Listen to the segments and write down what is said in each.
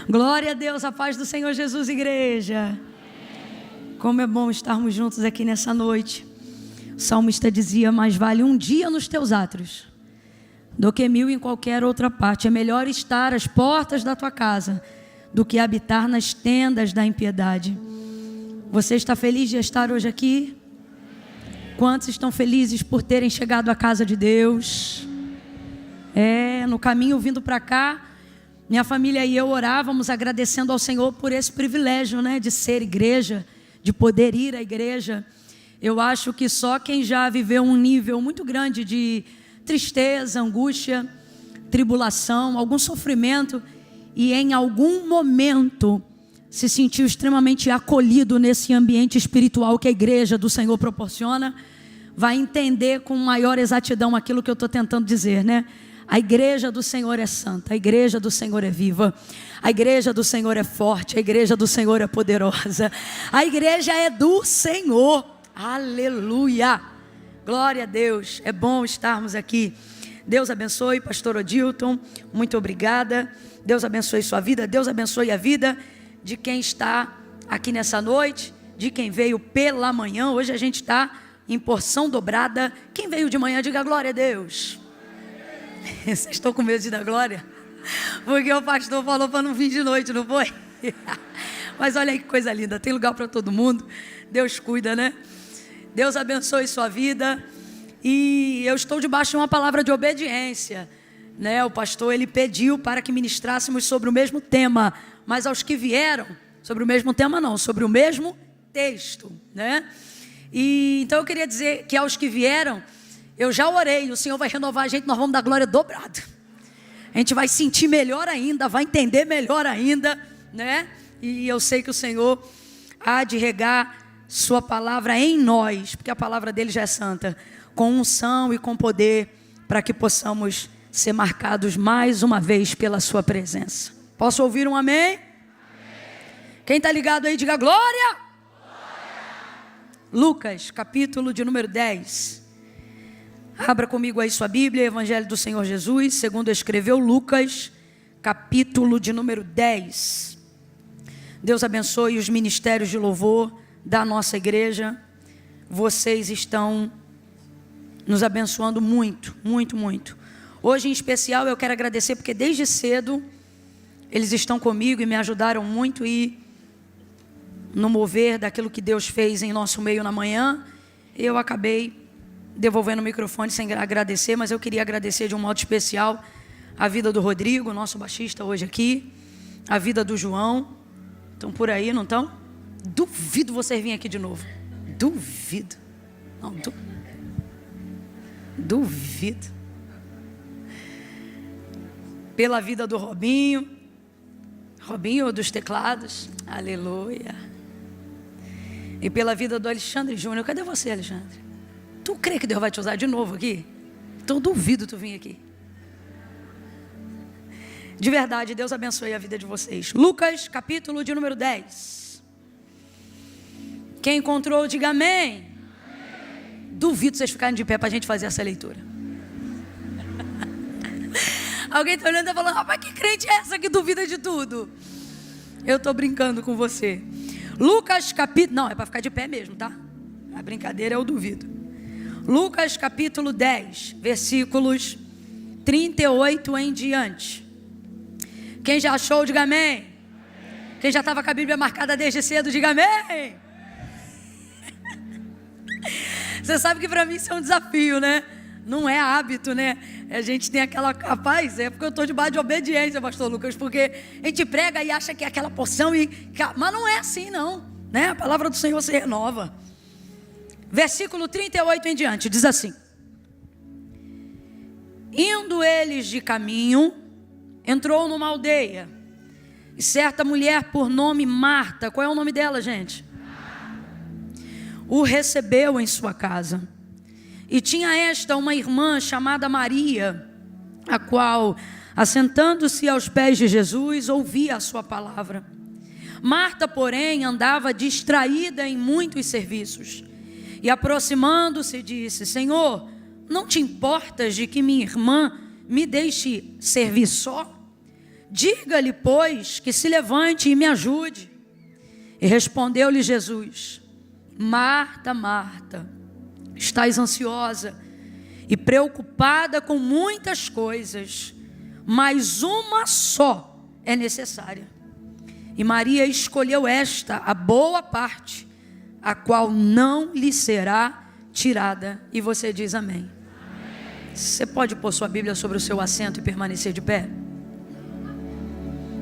Glória a Deus, a paz do Senhor Jesus, igreja. Como é bom estarmos juntos aqui nessa noite. O salmista dizia: mais vale um dia nos teus átrios do que 1000 em qualquer outra parte. É melhor estar às portas da tua casa do que habitar nas tendas da impiedade. Você está feliz de estar hoje aqui? Quantos estão felizes por terem chegado à casa de Deus? No caminho vindo para cá, minha família e eu orávamos agradecendo ao Senhor por esse privilégio, de ser igreja, de poder ir à igreja. Eu acho que só quem já viveu um nível muito grande de tristeza, angústia, tribulação, algum sofrimento, e em algum momento se sentiu extremamente acolhido nesse ambiente espiritual que a igreja do Senhor proporciona, vai entender com maior exatidão aquilo que eu estou tentando dizer, A igreja do Senhor é santa, a igreja do Senhor é viva, a igreja do Senhor é forte, a igreja do Senhor é poderosa, a igreja é do Senhor, aleluia, glória a Deus, é bom estarmos aqui. Deus abençoe, pastor Odilton, muito obrigada, Deus abençoe sua vida, Deus abençoe a vida de quem está aqui nessa noite, de quem veio pela manhã. Hoje a gente está em porção dobrada. Quem veio de manhã, diga glória a Deus. Vocês estão com medo de dar glória? Porque o pastor falou para não vir de noite, não foi? Mas olha aí que coisa linda, tem lugar para todo mundo. Deus cuida, Deus abençoe sua vida. E eu estou debaixo de uma palavra de obediência, O pastor, ele pediu para que ministrássemos sobre o mesmo tema, mas aos que vieram, sobre o mesmo tema não, sobre o mesmo texto, E então eu queria dizer que aos que vieram, eu já orei, o Senhor vai renovar a gente, nós vamos dar glória dobrada. A gente vai sentir melhor ainda, vai entender melhor ainda, E eu sei que o Senhor há de regar sua palavra em nós, porque a palavra dele já é santa, com unção e com poder, para que possamos ser marcados mais uma vez pela sua presença. Posso ouvir um amém? Amém. Quem está ligado aí, diga glória. Lucas, capítulo de número 10. Abra comigo aí sua Bíblia, Evangelho do Senhor Jesus, segundo escreveu Lucas, capítulo de número 10. Deus abençoe os ministérios de louvor da nossa igreja. Vocês estão nos abençoando muito, muito, muito. Hoje em especial eu quero agradecer porque desde cedo eles estão comigo e me ajudaram muito no mover daquilo que Deus fez em nosso meio na manhã. Eu acabei devolvendo o microfone sem agradecer, mas eu queria agradecer de um modo especial a vida do Rodrigo, nosso baixista hoje aqui, a vida do João. Estão por aí, não estão? Duvido você vir aqui de novo. Duvido. Não, duvido. Pela vida do Robinho dos teclados, aleluia. E pela vida do Alexandre Júnior. Cadê você, Alexandre? Tu crê que Deus vai te usar de novo aqui? Então duvido tu vir aqui. De verdade, Deus abençoe a vida de vocês. Lucas, capítulo de número 10. Quem encontrou, diga amém. Duvido vocês ficarem de pé para a gente fazer essa leitura. Alguém está olhando e falando: rapaz, que crente é essa que duvida de tudo? Eu estou brincando com você. Lucas capítulo... Não, é para ficar de pé mesmo, tá? A brincadeira é o duvido. Lucas capítulo 10, versículos 38 em diante. Quem já achou, diga amém. Quem já estava com a Bíblia marcada desde cedo, diga amém. Você sabe que para mim isso é um desafio, Não é hábito, A gente tem aquela... Rapaz, é porque eu estou debaixo de obediência, pastor Lucas, porque a gente prega e acha que é aquela porção, mas não é assim não, A palavra do Senhor se renova. Versículo 38 em diante, diz assim: indo eles de caminho, entrou numa aldeia, e certa mulher por nome Marta, qual é o nome dela, gente? O recebeu em sua casa. E tinha esta uma irmã chamada Maria, a qual, assentando-se aos pés de Jesus, ouvia a sua palavra. Marta, porém, andava distraída em muitos serviços. E aproximando-se, disse: Senhor, não te importas de que minha irmã me deixe servir só? Diga-lhe, pois, que se levante e me ajude. E respondeu-lhe Jesus: Marta, Marta, estás ansiosa e preocupada com muitas coisas, mas uma só é necessária. E Maria escolheu esta, a boa parte, a qual não lhe será tirada. E você diz amém. Você pode pôr sua Bíblia sobre o seu assento e permanecer de pé?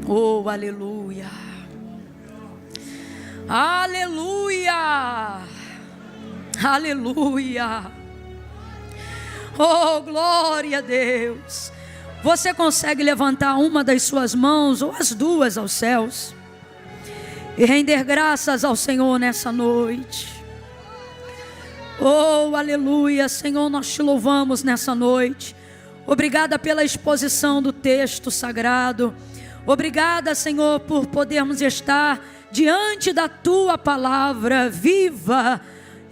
Oh, aleluia! Aleluia! Aleluia! Oh, glória a Deus! Você consegue levantar uma das suas mãos ou as duas aos céus e render graças ao Senhor nessa noite? Oh, aleluia, Senhor, nós te louvamos nessa noite. Obrigada pela exposição do texto sagrado. Obrigada, Senhor, por podermos estar diante da Tua palavra viva,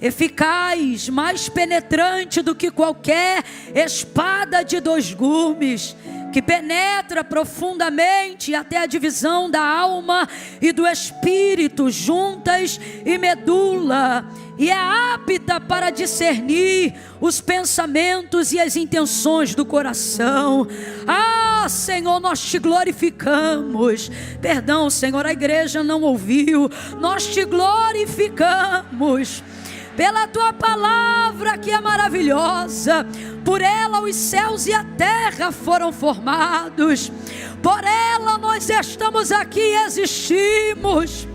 eficaz, mais penetrante do que qualquer espada de 2 gumes, que penetra profundamente até a divisão da alma e do espírito, juntas e medula, e é apta para discernir os pensamentos e as intenções do coração. Ah, Senhor, nós te glorificamos. Perdão, Senhor, a igreja não ouviu. Nós te glorificamos pela tua palavra que é maravilhosa. Por ela os céus e a terra foram formados. Por ela nós estamos aqui e existimos.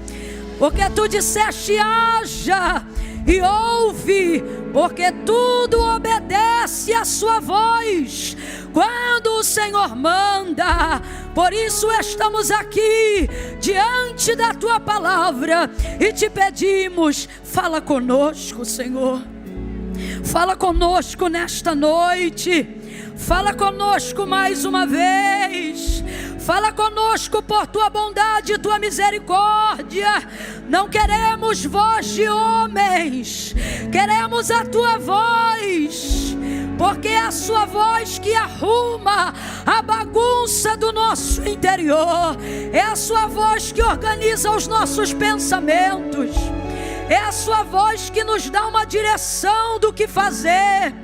Porque tu disseste: haja e ouve, porque tudo obedece à sua voz quando o Senhor manda. Por isso estamos aqui diante da tua palavra e te pedimos: fala conosco, Senhor. Fala conosco nesta noite. Fala conosco mais uma vez. Fala conosco por tua bondade e tua misericórdia. Não queremos voz de homens, queremos a tua voz, porque é a sua voz que arruma a bagunça do nosso interior. É a sua voz que organiza os nossos pensamentos. É a sua voz que nos dá uma direção do que fazer.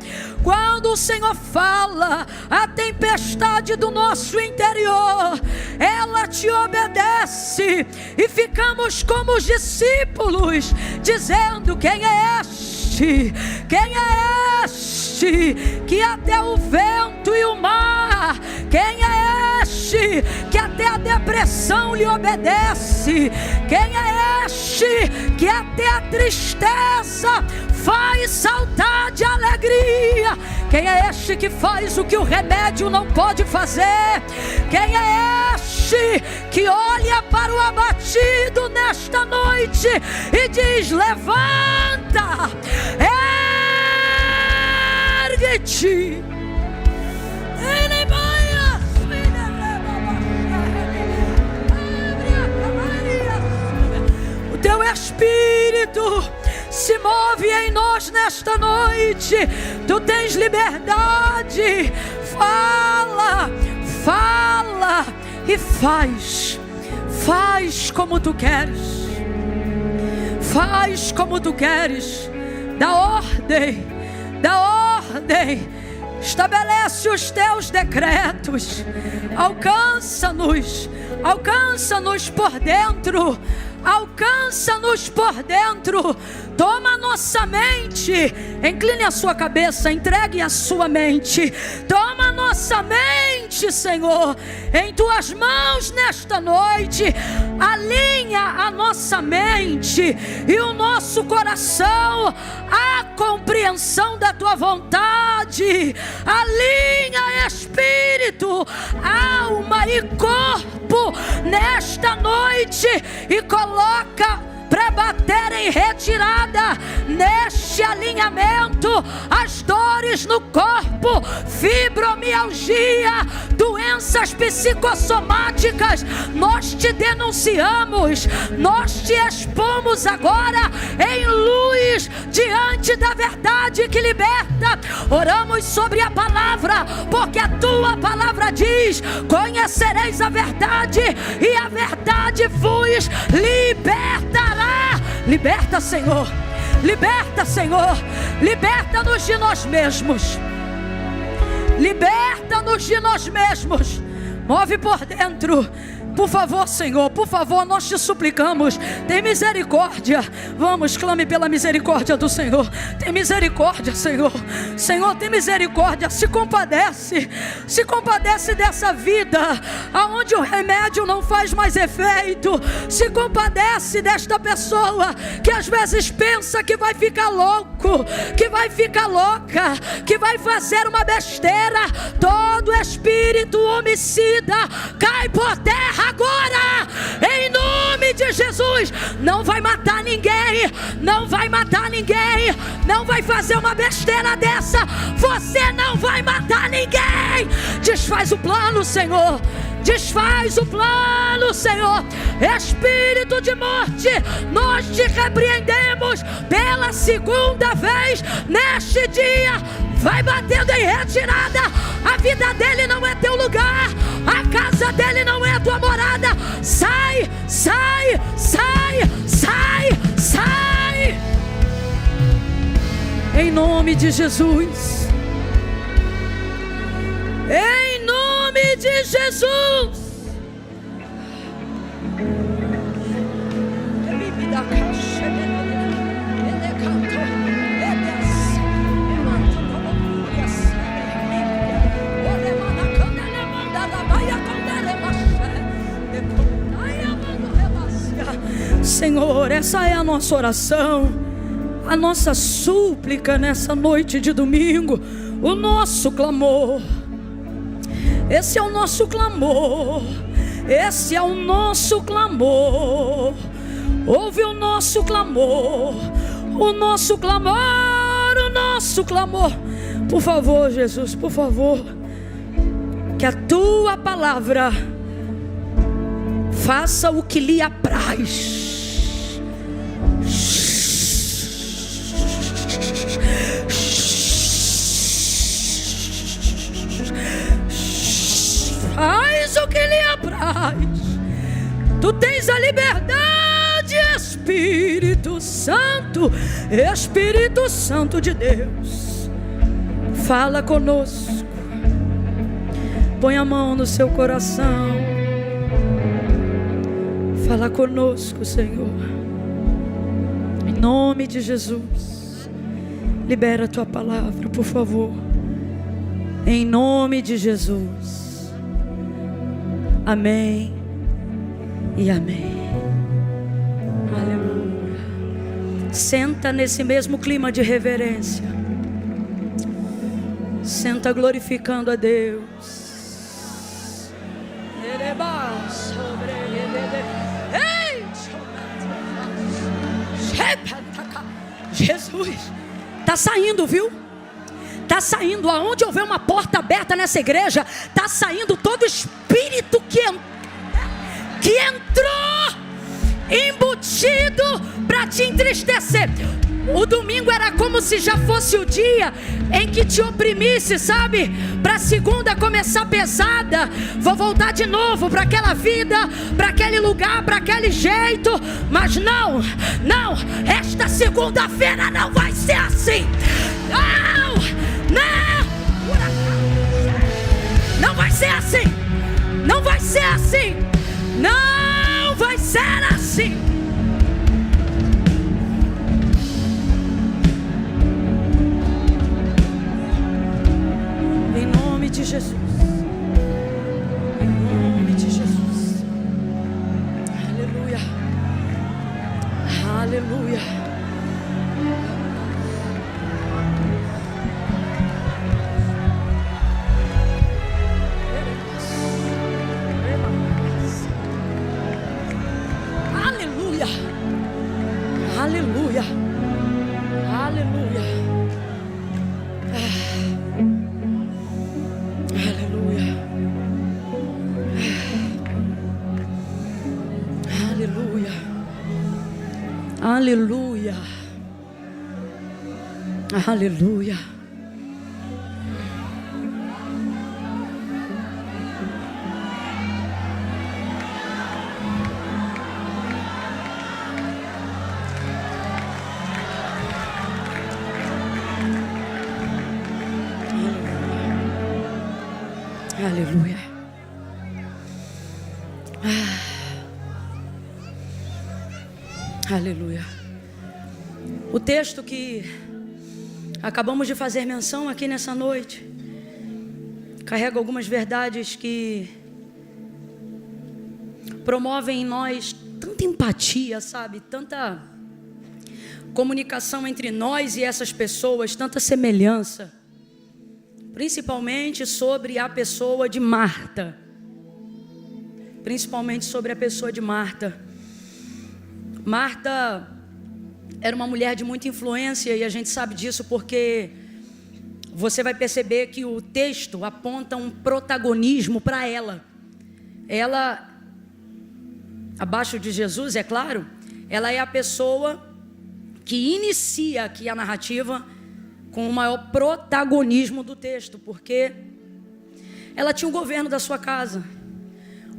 Quando o Senhor fala, a tempestade do nosso interior, ela te obedece. E ficamos como os discípulos, dizendo: quem é este? Quem é este que até o vento e o mar? Quem é este que até a depressão lhe obedece? Quem é este que até a tristeza faz saltar de alegria? Quem é este que faz o que o remédio não pode fazer? Quem é este que olha para o abatido nesta noite e diz: levanta, ergue-te. O teu Espírito se move em nós nesta noite. Tu tens liberdade. Fala, fala e faz. Faz como tu queres. Faz como tu queres. Dá ordem. Dá ordem. Estabelece os teus decretos. Alcança-nos. Alcança-nos por dentro. Alcança-nos por dentro. Toma a nossa mente. Incline a sua cabeça, entregue a sua mente. Toma a nossa mente, Senhor, em tuas mãos nesta noite. Alinha a nossa mente e o nosso coração à compreensão da tua vontade. Alinha espírito, alma e corpo nesta noite e coloca para bater em retirada neste alinhamento. As dores no corpo, fibromialgia, doenças psicossomáticas, nós te denunciamos, nós te expomos agora em luz diante da verdade que liberta. Oramos sobre a palavra, porque a tua palavra diz: conhecereis a verdade e a verdade vos libertará. Liberta, Senhor. Liberta, Senhor. Liberta-nos de nós mesmos. Liberta-nos de nós mesmos. Move por dentro. Por favor, Senhor, por favor, nós te suplicamos, tem misericórdia. Vamos, clame pela misericórdia do Senhor. Tem misericórdia, Senhor. Senhor, tem misericórdia. Se compadece dessa vida aonde o remédio não faz mais efeito. Se compadece desta pessoa que às vezes pensa que vai ficar louco, que vai ficar louca, que vai fazer uma besteira. Todo espírito homicida cai por terra agora, em nome de Jesus. Não vai matar ninguém, não vai matar ninguém, não vai fazer uma besteira dessa. Você não vai matar ninguém. Desfaz o plano, Senhor. Desfaz o plano, Senhor. Espírito de morte, nós te repreendemos pela segunda vez neste dia. Vai batendo em retirada. A vida dele não é teu lugar, a casa dele não é tua morada. Sai, sai, sai, sai, sai, em nome de Jesus. Em nome de Jesus. Senhor, essa é a nossa oração, a nossa súplica nessa noite de domingo, o nosso clamor. Esse é o nosso clamor, esse é o nosso clamor. Ouve o nosso clamor, o nosso clamor, o nosso clamor. Por favor, Jesus, por favor, que a tua palavra faça o que lhe apraz. Faz o que lhe apraz. Tu tens a liberdade, Espírito Santo, Espírito Santo de Deus. Fala conosco. Põe a mão no seu coração. Fala conosco, Senhor. Em nome de Jesus. Libera a tua palavra, por favor. Em nome de Jesus. Amém e amém. Aleluia. Senta nesse mesmo clima de reverência. Senta glorificando a Deus. Jesus, está saindo, viu? Está saindo. Aonde houver uma porta aberta nessa igreja, está saindo todo espírito que entrou embutido para te entristecer. O domingo era como se já fosse o dia em que te oprimisse, sabe? Para segunda começar pesada. Vou voltar de novo para aquela vida, para aquele lugar, para aquele jeito. Mas não, não, esta segunda-feira não vai ser assim. Não, não, não vai ser assim. Não vai ser assim. Não vai ser assim. Em nome de Jesus. Em nome de Jesus. Aleluia. Aleluia. Aleluia. Aleluia. Aleluia. Aleluia. Aleluia. Aleluia. O texto que acabamos de fazer menção aqui nessa noite carrega algumas verdades que promovem em nós tanta empatia, sabe? Tanta comunicação entre nós e essas pessoas, tanta semelhança. Principalmente sobre a pessoa de Marta. Principalmente sobre a pessoa de Marta. Marta era uma mulher de muita influência e a gente sabe disso porque você vai perceber que o texto aponta um protagonismo para ela. Ela, abaixo de Jesus, é claro, ela é a pessoa que inicia aqui a narrativa com o maior protagonismo do texto, porque ela tinha o governo da sua casa,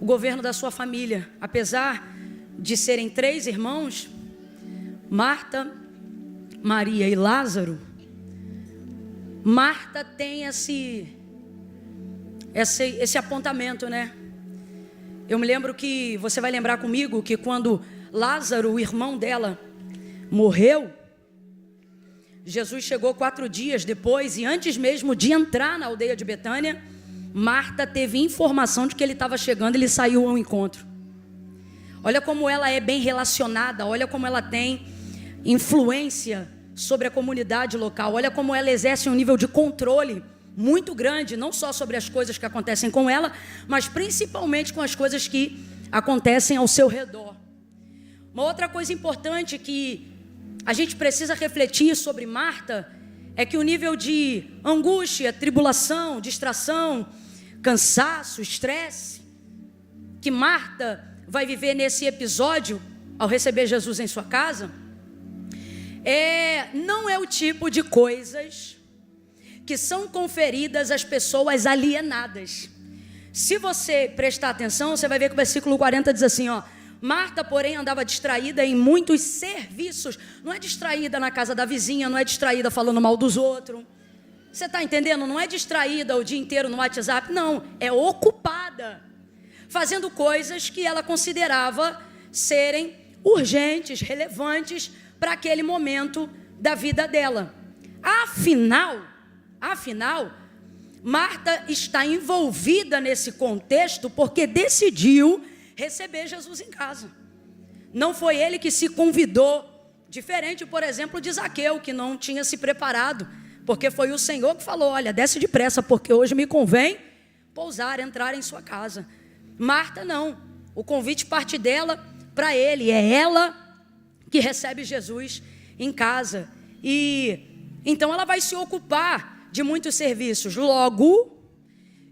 o governo da sua família. Apesar de serem 3 irmãos, Marta, Maria e Lázaro, Marta tem esse apontamento, né? Eu me lembro que, você vai lembrar comigo, que quando Lázaro, o irmão dela, morreu, Jesus chegou 4 dias depois, e antes mesmo de entrar na aldeia de Betânia, Marta teve informação de que ele estava chegando e ele saiu ao encontro. Olha como ela é bem relacionada, olha como ela tem influência sobre a comunidade local, olha como ela exerce um nível de controle muito grande, não só sobre as coisas que acontecem com ela, mas principalmente com as coisas que acontecem ao seu redor. Uma outra coisa importante que a gente precisa refletir sobre Marta é que o nível de angústia, tribulação, distração, cansaço, estresse que Marta vai viver nesse episódio ao receber Jesus em sua casa não é o tipo de coisas que são conferidas às pessoas alienadas. Se você prestar atenção, você vai ver que o versículo 40 diz assim, ó: Marta, porém, andava distraída em muitos serviços. Não é distraída na casa da vizinha, não é distraída falando mal dos outros. Você está entendendo? Não é distraída o dia inteiro no WhatsApp, não. É ocupada, fazendo coisas que ela considerava serem urgentes, relevantes para aquele momento da vida dela. Afinal, Marta está envolvida nesse contexto porque decidiu receber Jesus em casa. Não foi ele que se convidou, diferente, por exemplo, de Zaqueu, que não tinha se preparado, porque foi o Senhor que falou: olha, desce depressa, porque hoje me convém pousar, entrar em sua casa. Marta não, o convite parte dela para ele, é ela que recebe Jesus em casa, e então ela vai se ocupar de muitos serviços. Logo,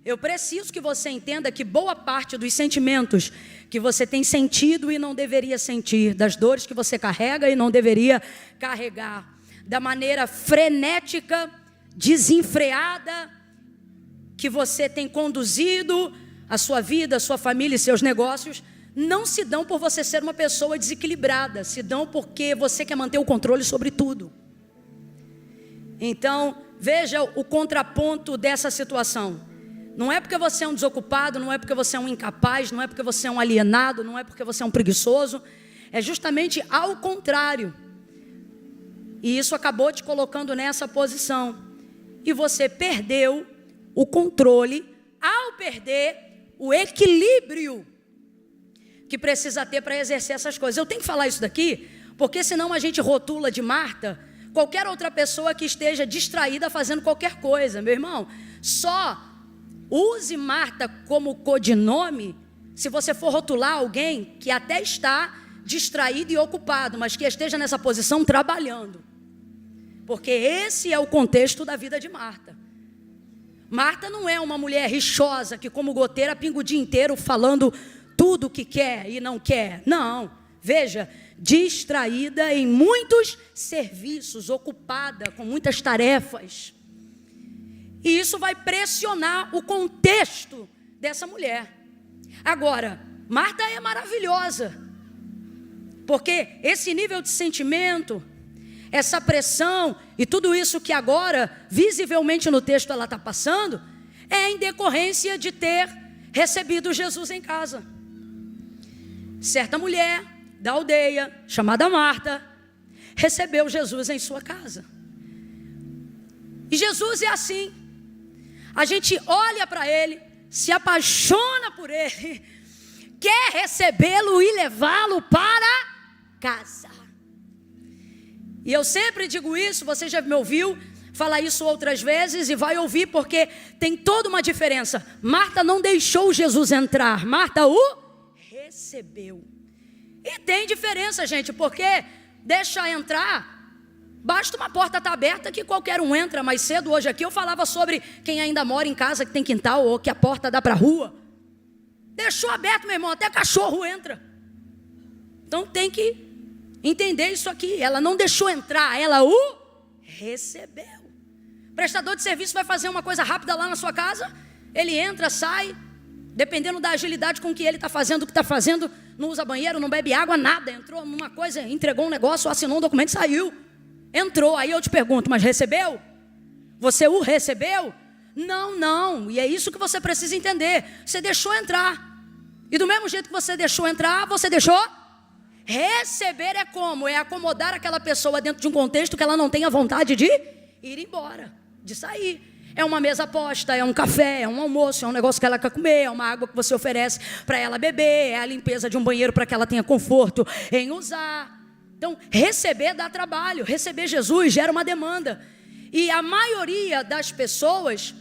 eu preciso que você entenda que boa parte dos sentimentos que você tem sentido e não deveria sentir, das dores que você carrega e não deveria carregar, da maneira frenética, desenfreada que você tem conduzido a sua vida, a sua família e seus negócios, não se dão por você ser uma pessoa desequilibrada, se dão porque você quer manter o controle sobre tudo. Então, veja o contraponto dessa situação. Não é porque você é um desocupado, não é porque você é um incapaz, não é porque você é um alienado, não é porque você é um preguiçoso, é justamente ao contrário. E isso acabou te colocando nessa posição. E você perdeu o controle ao perder o equilíbrio que precisa ter para exercer essas coisas. Eu tenho que falar isso daqui, porque senão a gente rotula de Marta qualquer outra pessoa que esteja distraída fazendo qualquer coisa. Meu irmão, só use Marta como codinome se você for rotular alguém que até está distraído e ocupado, mas que esteja nessa posição trabalhando. Porque esse é o contexto da vida de Marta. Marta não é uma mulher rixosa que, como goteira, pinga o dia inteiro falando tudo o que quer e não quer. Não, veja, distraída em muitos serviços, ocupada com muitas tarefas. E isso vai pressionar o contexto dessa mulher. Agora, Marta é maravilhosa, porque esse nível de sentimento, essa pressão e tudo isso que agora, visivelmente no texto ela está passando, é em decorrência de ter recebido Jesus em casa. Certa mulher da aldeia, chamada Marta, recebeu Jesus em sua casa. E Jesus é assim. A gente olha para Ele, se apaixona por Ele, quer recebê-lo e levá-lo para casa. E eu sempre digo isso, você já me ouviu falar isso outras vezes e vai ouvir, porque tem toda uma diferença. Marta não deixou Jesus entrar, Marta o recebeu. E tem diferença, gente, porque deixa entrar, basta uma porta estar aberta que qualquer um entra. Mais cedo hoje aqui eu falava sobre quem ainda mora em casa que tem quintal ou que a porta dá para a rua. Deixou aberto, meu irmão, até cachorro entra. Então tem que entender isso aqui. Ela não deixou entrar, ela o recebeu. O prestador de serviço vai fazer uma coisa rápida lá na sua casa, ele entra, sai, dependendo da agilidade com que ele está fazendo o que está fazendo, não usa banheiro, não bebe água, nada. Entrou numa coisa, entregou um negócio, assinou um documento e saiu. Entrou, aí eu te pergunto, mas recebeu? Você o recebeu? Não, e é isso que você precisa entender. Você deixou entrar, e do mesmo jeito que você deixou entrar, você deixou receber. É como? É acomodar aquela pessoa dentro de um contexto que ela não tenha vontade de ir embora, de sair. É uma mesa posta, é um café, é um almoço, é um negócio que ela quer comer, é uma água que você oferece para ela beber, é a limpeza de um banheiro para que ela tenha conforto em usar. Então, receber dá trabalho, receber Jesus gera uma demanda. E a maioria das pessoas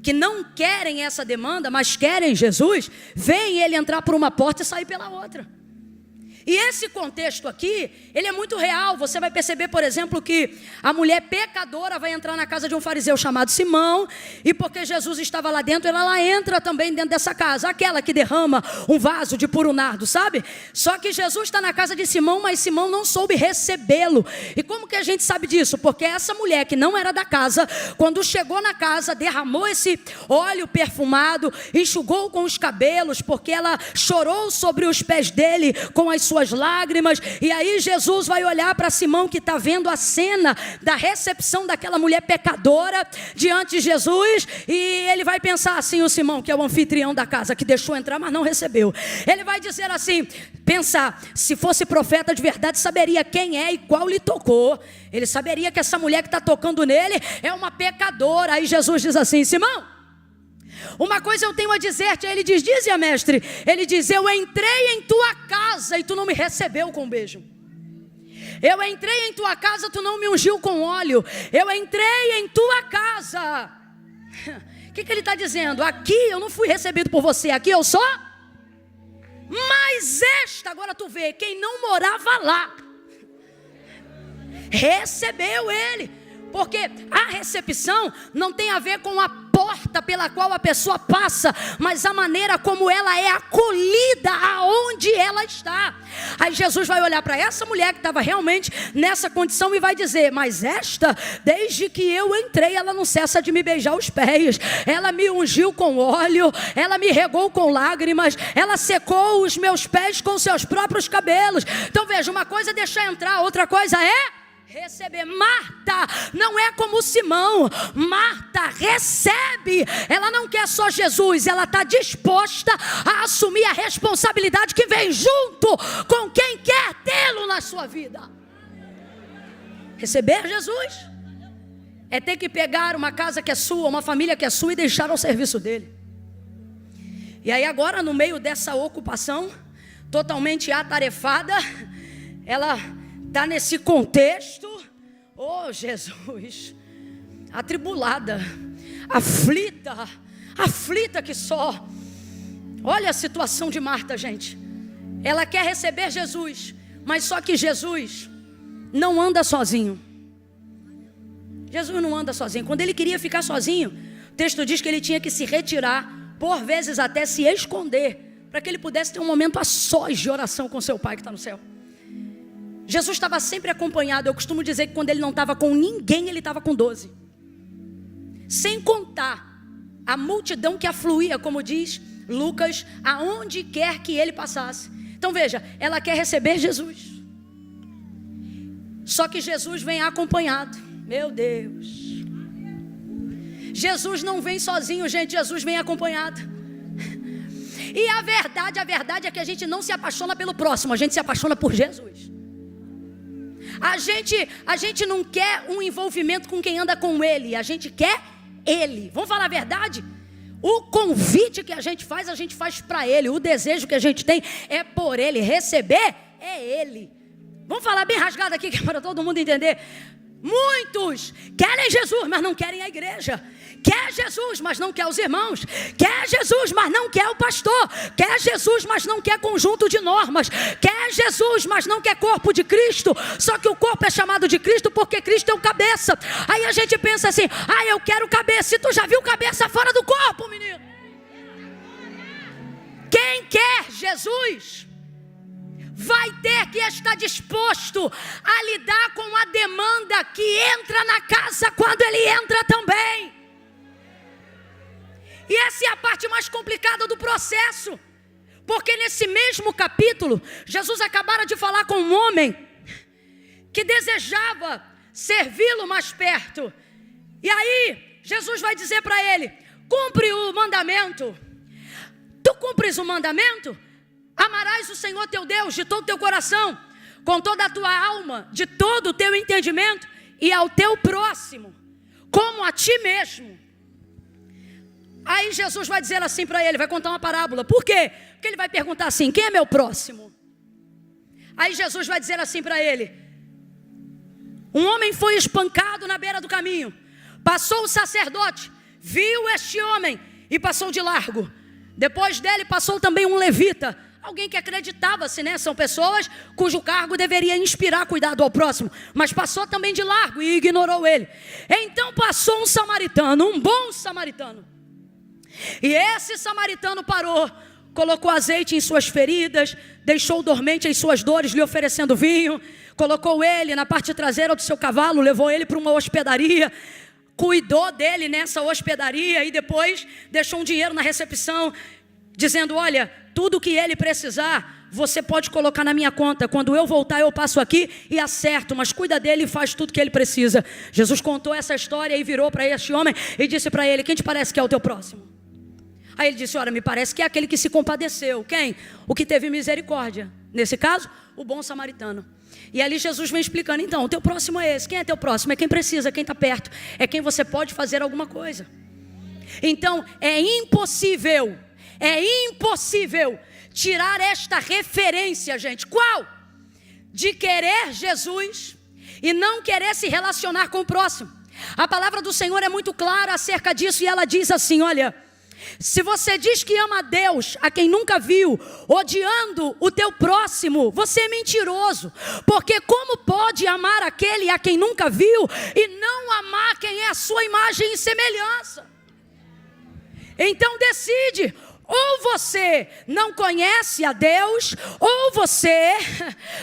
que não querem essa demanda, mas querem Jesus, veem ele entrar por uma porta e sair pela outra. E esse contexto aqui, ele é muito real. Você vai perceber, por exemplo, que a mulher pecadora vai entrar na casa de um fariseu chamado Simão, e porque Jesus estava lá dentro, ela entra também dentro dessa casa, aquela que derrama um vaso de puro nardo, sabe? Só que Jesus está na casa de Simão, mas Simão não soube recebê-lo. E como que a gente sabe disso? Porque essa mulher que não era da casa, quando chegou na casa, derramou esse óleo perfumado, enxugou com os cabelos, porque ela chorou sobre os pés dele com as suas lágrimas. E aí Jesus vai olhar para Simão, que está vendo a cena da recepção daquela mulher pecadora diante de Jesus, e ele vai pensar assim, o Simão, que é o anfitrião da casa, que deixou entrar mas não recebeu, ele vai dizer assim, pensar, se fosse profeta de verdade, saberia quem é e qual lhe tocou. Ele saberia que essa mulher que está tocando nele é uma pecadora. Aí Jesus diz assim, Simão, uma coisa eu tenho a dizer-te. Ele diz, dize-a, mestre. Ele diz, eu entrei em tua casa e tu não me recebeu com um beijo. Eu entrei em tua casa, tu não me ungiu com óleo. Eu entrei em tua casa. O que ele está dizendo? Aqui eu não fui recebido por você, aqui eu só. Mas esta, agora tu vê, quem não morava lá, recebeu ele. Porque a recepção não tem a ver com a porta pela qual a pessoa passa, mas a maneira como ela é acolhida aonde ela está. Aí Jesus vai olhar para essa mulher que estava realmente nessa condição e vai dizer, mas esta, desde que eu entrei, ela não cessa de me beijar os pés, ela me ungiu com óleo, ela me regou com lágrimas, ela secou os meus pés com seus próprios cabelos. Então veja, uma coisa é deixar entrar, outra coisa é receber. Marta não é como Simão. Marta recebe. Ela não quer só Jesus, ela está disposta a assumir a responsabilidade que vem junto com quem quer tê-lo na sua vida. Receber Jesus é ter que pegar uma casa que é sua, uma família que é sua e deixar ao serviço dele. E aí agora, no meio dessa ocupação totalmente atarefada, ela está nesse contexto, oh Jesus, atribulada, aflita que só. Olha a situação de Marta, gente. Ela quer receber Jesus, mas só que Jesus não anda sozinho. Jesus não anda sozinho. Quando ele queria ficar sozinho, o texto diz que ele tinha que se retirar, por vezes até se esconder, para que ele pudesse ter um momento a sós de oração com seu Pai que está no céu. Jesus estava sempre acompanhado. Eu costumo dizer que quando ele não estava com ninguém, ele estava com 12. Sem contar a multidão que afluía, como diz Lucas, aonde quer que ele passasse. Então veja, ela quer receber Jesus. Só que Jesus vem acompanhado. Meu Deus. Jesus não vem sozinho, gente. Jesus vem acompanhado. E a verdade é que a gente não se apaixona pelo próximo, a gente se apaixona por Jesus. A gente não quer um envolvimento com quem anda com ele, a gente quer ele. Vamos falar a verdade? O convite que a gente faz para ele. O desejo que a gente tem é por ele. Receber é ele. Vamos falar bem rasgado aqui, que é para todo mundo entender. Muitos querem Jesus, mas não querem a igreja. Quer Jesus, mas não quer os irmãos. Quer Jesus, mas não quer o pastor. Quer Jesus, mas não quer conjunto de normas. Quer Jesus, mas não quer corpo de Cristo. Só que o corpo é chamado de Cristo porque Cristo é o cabeça. Aí a gente pensa assim, eu quero cabeça. E tu já viu cabeça fora do corpo, menino? Quem quer Jesus vai ter que estar disposto a lidar com a demanda que entra na casa quando ele entra também. E essa é a parte mais complicada do processo. Porque nesse mesmo capítulo, Jesus acabara de falar com um homem que desejava servi-lo mais perto. E aí, Jesus vai dizer para ele, cumpre o mandamento. Tu cumpres o mandamento? Amarás o Senhor teu Deus de todo o teu coração, com toda a tua alma, de todo o teu entendimento, e ao teu próximo, como a ti mesmo. Aí Jesus vai dizer assim para ele, vai contar uma parábola. Por quê? Porque ele vai perguntar assim, quem é meu próximo? Aí Jesus vai dizer assim para ele, um homem foi espancado na beira do caminho. Passou o sacerdote, viu este homem e passou de largo. Depois dele passou também um levita, alguém que acreditava-se, né? São pessoas cujo cargo deveria inspirar cuidado ao próximo, mas passou também de largo e ignorou ele. Então passou um samaritano, um bom samaritano. E esse samaritano parou, colocou azeite em suas feridas, deixou dormente as suas dores, lhe oferecendo vinho, colocou ele na parte traseira do seu cavalo, levou ele para uma hospedaria, cuidou dele nessa hospedaria e depois deixou um dinheiro na recepção, dizendo, olha, tudo que ele precisar, você pode colocar na minha conta, quando eu voltar eu passo aqui e acerto, mas cuida dele e faz tudo que ele precisa. Jesus contou essa história e virou para este homem e disse para ele, quem te parece que é o teu próximo? Aí ele disse, olha, me parece que é aquele que se compadeceu. Quem? O que teve misericórdia. Nesse caso, o bom samaritano. E ali Jesus vem explicando, então, o teu próximo é esse. Quem é teu próximo? É quem precisa, quem está perto. É quem você pode fazer alguma coisa. Então, é impossível tirar esta referência, gente. Qual? De querer Jesus e não querer se relacionar com o próximo. A palavra do Senhor é muito clara acerca disso e ela diz assim, olha, se você diz que ama a Deus, a quem nunca viu, odiando o teu próximo, você é mentiroso. Porque como pode amar aquele a quem nunca viu e não amar quem é a sua imagem e semelhança? Então decide. Ou você não conhece a Deus, ou você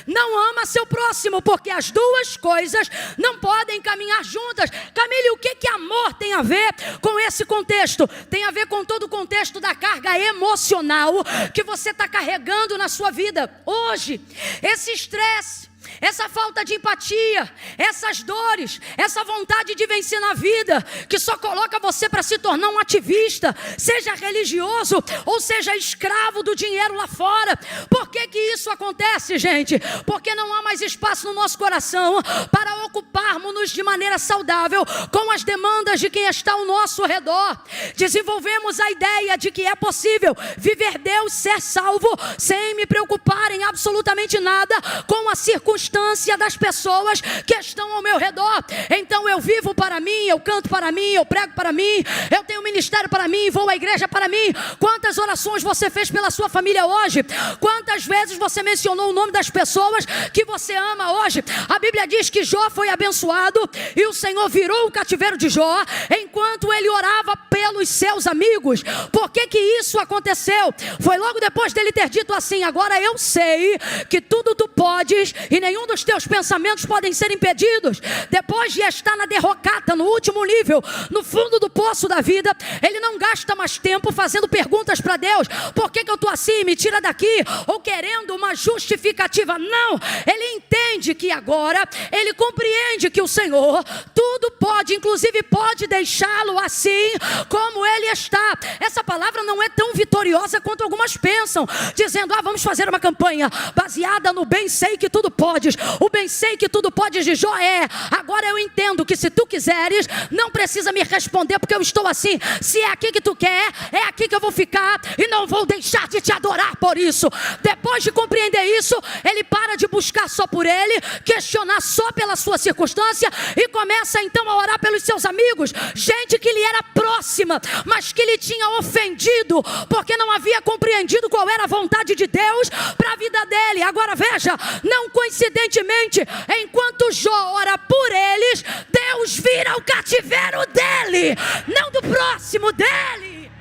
não ama seu próximo, porque as duas coisas não podem caminhar juntas. Camille, o que amor tem a ver com esse contexto? Tem a ver com todo o contexto da carga emocional que você está carregando na sua vida hoje. Esse estresse, essa falta de empatia, essas dores, essa vontade de vencer na vida, que só coloca você para se tornar um ativista, seja religioso ou seja escravo do dinheiro lá fora. Por que isso acontece, gente? Porque não há mais espaço no nosso coração para ocuparmos-nos de maneira saudável com as demandas de quem está ao nosso redor. Desenvolvemos a ideia de que é possível viver Deus, ser salvo, sem me preocupar em absolutamente nada com a circunstância das pessoas que estão ao meu redor. Então eu vivo para mim, eu canto para mim, eu prego para mim, eu tenho ministério para mim, vou à igreja para mim. Quantas orações você fez pela sua família hoje? Quantas vezes você mencionou o nome das pessoas que você ama hoje? A Bíblia diz que Jó foi abençoado e o Senhor virou o cativeiro de Jó enquanto ele orava pelos seus amigos. Por que isso aconteceu? Foi logo depois dele ter dito assim, agora eu sei que tudo tu podes e nenhum nenhum dos teus pensamentos podem ser impedidos. Depois de estar na derrocata, no último nível, no fundo do poço da vida, ele não gasta mais tempo fazendo perguntas para Deus: por que eu estou assim? Me tira daqui. Ou querendo uma justificativa. Não, ele entende que agora, ele compreende que o Senhor tudo pode, inclusive pode deixá-lo assim como ele está. Essa palavra não é tão vitoriosa quanto algumas pensam, dizendo: vamos fazer uma campanha baseada no bem sei que tudo podes. O bem sei que tudo podes de Jó é: agora eu entendo que se tu quiseres, não precisa me responder porque eu estou assim. Se é aqui que tu quer, é aqui que eu vou ficar e não vou deixar de te adorar por isso. Depois de compreender isso, ele para de buscar só por ele, questionar só pela sua circunstância e começa então a orar pelos seus amigos, gente que lhe era próxima, mas que lhe tinha ofendido porque não havia compreendido qual era a vontade de Deus para a vida dele. Agora veja, não coincidentemente, enquanto Jó ora por eles, Deus vira o cativeiro dele, não do próximo dele.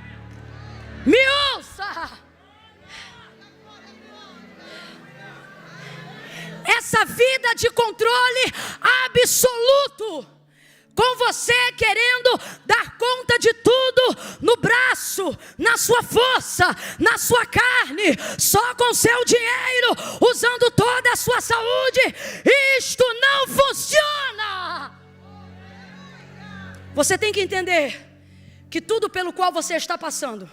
Me ouça! Essa vida de controle absoluto, com você querendo dar conta de tudo no braço, na sua força, na sua carne, só com seu dinheiro, usando toda a sua saúde, isto não funciona. Você tem que entender que tudo pelo qual você está passando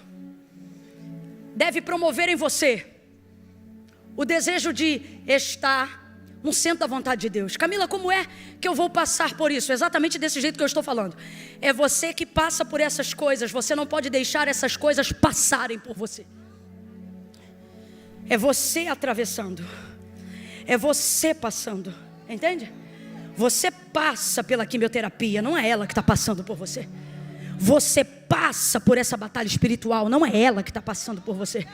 deve promover em você o desejo de estar no centro da vontade de Deus. Camila, como é que eu vou passar por isso? Exatamente desse jeito que eu estou falando. É você que passa por essas coisas. Você não pode deixar essas coisas passarem por você. É você atravessando. É você passando. Entende? Você passa pela quimioterapia. Não é ela que está passando por você. Você passa por essa batalha espiritual. Não é ela que está passando por você.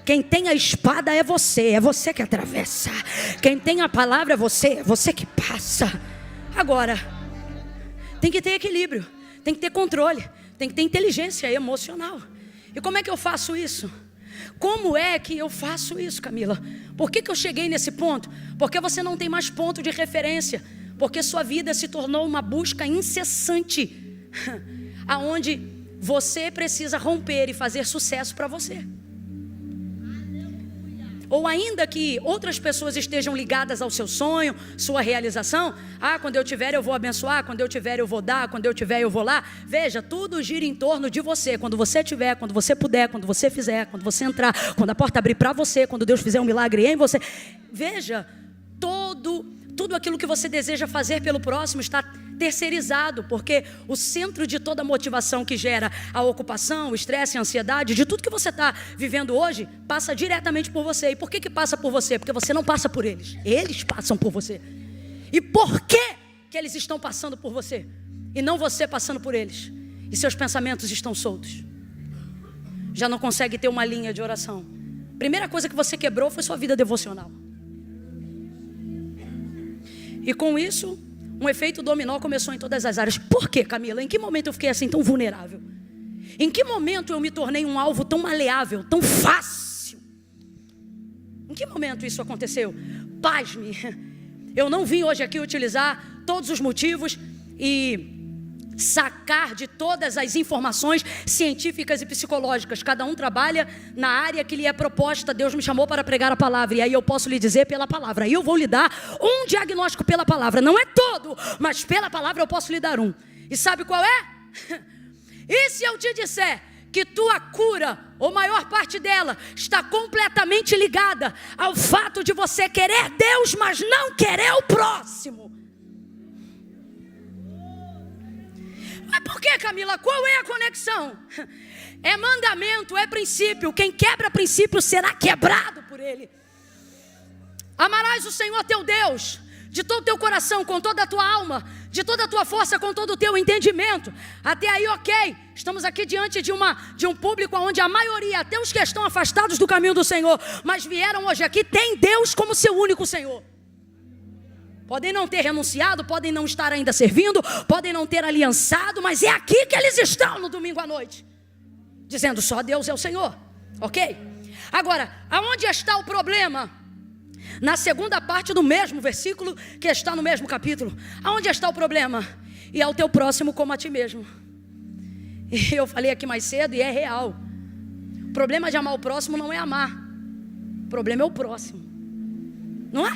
Quem tem a espada é você que atravessa. Quem tem a palavra é você que passa. Agora, tem que ter equilíbrio, tem que ter controle, tem que ter inteligência emocional. E como é que eu faço isso? Como é que eu faço isso, Camila? Por que eu cheguei nesse ponto? Porque você não tem mais ponto de referência. Porque sua vida se tornou uma busca incessante, aonde você precisa romper e fazer sucesso para você. Ou ainda que outras pessoas estejam ligadas ao seu sonho, sua realização. Quando eu tiver eu vou abençoar, quando eu tiver eu vou dar, quando eu tiver eu vou lá. Veja, tudo gira em torno de você. Quando você tiver, quando você puder, quando você fizer, quando você entrar, quando a porta abrir para você, quando Deus fizer um milagre em você. Veja, tudo aquilo que você deseja fazer pelo próximo está terceirizado, porque o centro de toda motivação que gera a ocupação, o estresse, a ansiedade, de tudo que você está vivendo hoje, passa diretamente por você. E por que passa por você? Porque você não passa por eles, eles passam por você. E por que eles estão passando por você e não você passando por eles? E seus pensamentos estão soltos, já não consegue ter uma linha de oração. Primeira coisa que você quebrou foi sua vida devocional. E com isso, um efeito dominó começou em todas as áreas. Por quê, Camila? Em que momento eu fiquei assim tão vulnerável? Em que momento eu me tornei um alvo tão maleável, tão fácil? Em que momento isso aconteceu? Pasme, eu não vim hoje aqui utilizar todos os motivos e sacar de todas as informações científicas e psicológicas. Cada um trabalha na área que lhe é proposta. Deus me chamou para pregar a palavra, e aí eu posso lhe dizer pela palavra. Aí eu vou lhe dar um diagnóstico pela palavra. Não é todo, mas pela palavra eu posso lhe dar um. E sabe qual é? E se eu te disser que tua cura, ou maior parte dela, está completamente ligada ao fato de você querer Deus, mas não querer o próximo? Mas por que, Camila? Qual é a conexão? É mandamento, é princípio. Quem quebra princípio será quebrado por ele. Amarás o Senhor teu Deus de todo o teu coração, com toda a tua alma, de toda a tua força, com todo o teu entendimento. Até aí, ok. Estamos aqui diante de um público onde a maioria, até os que estão afastados do caminho do Senhor, mas vieram hoje aqui, tem Deus como seu único Senhor. Podem não ter renunciado, podem não estar ainda servindo, podem não ter aliançado, mas é aqui que eles estão no domingo à noite, dizendo só Deus é o Senhor, ok? Agora, aonde está o problema? na segunda parte do mesmo versículo que está no mesmo capítulo. Aonde está o problema? E ao teu próximo como a ti mesmo. E eu falei aqui mais cedo e é real. O problema de amar o próximo não é amar. O problema é o próximo. Não é?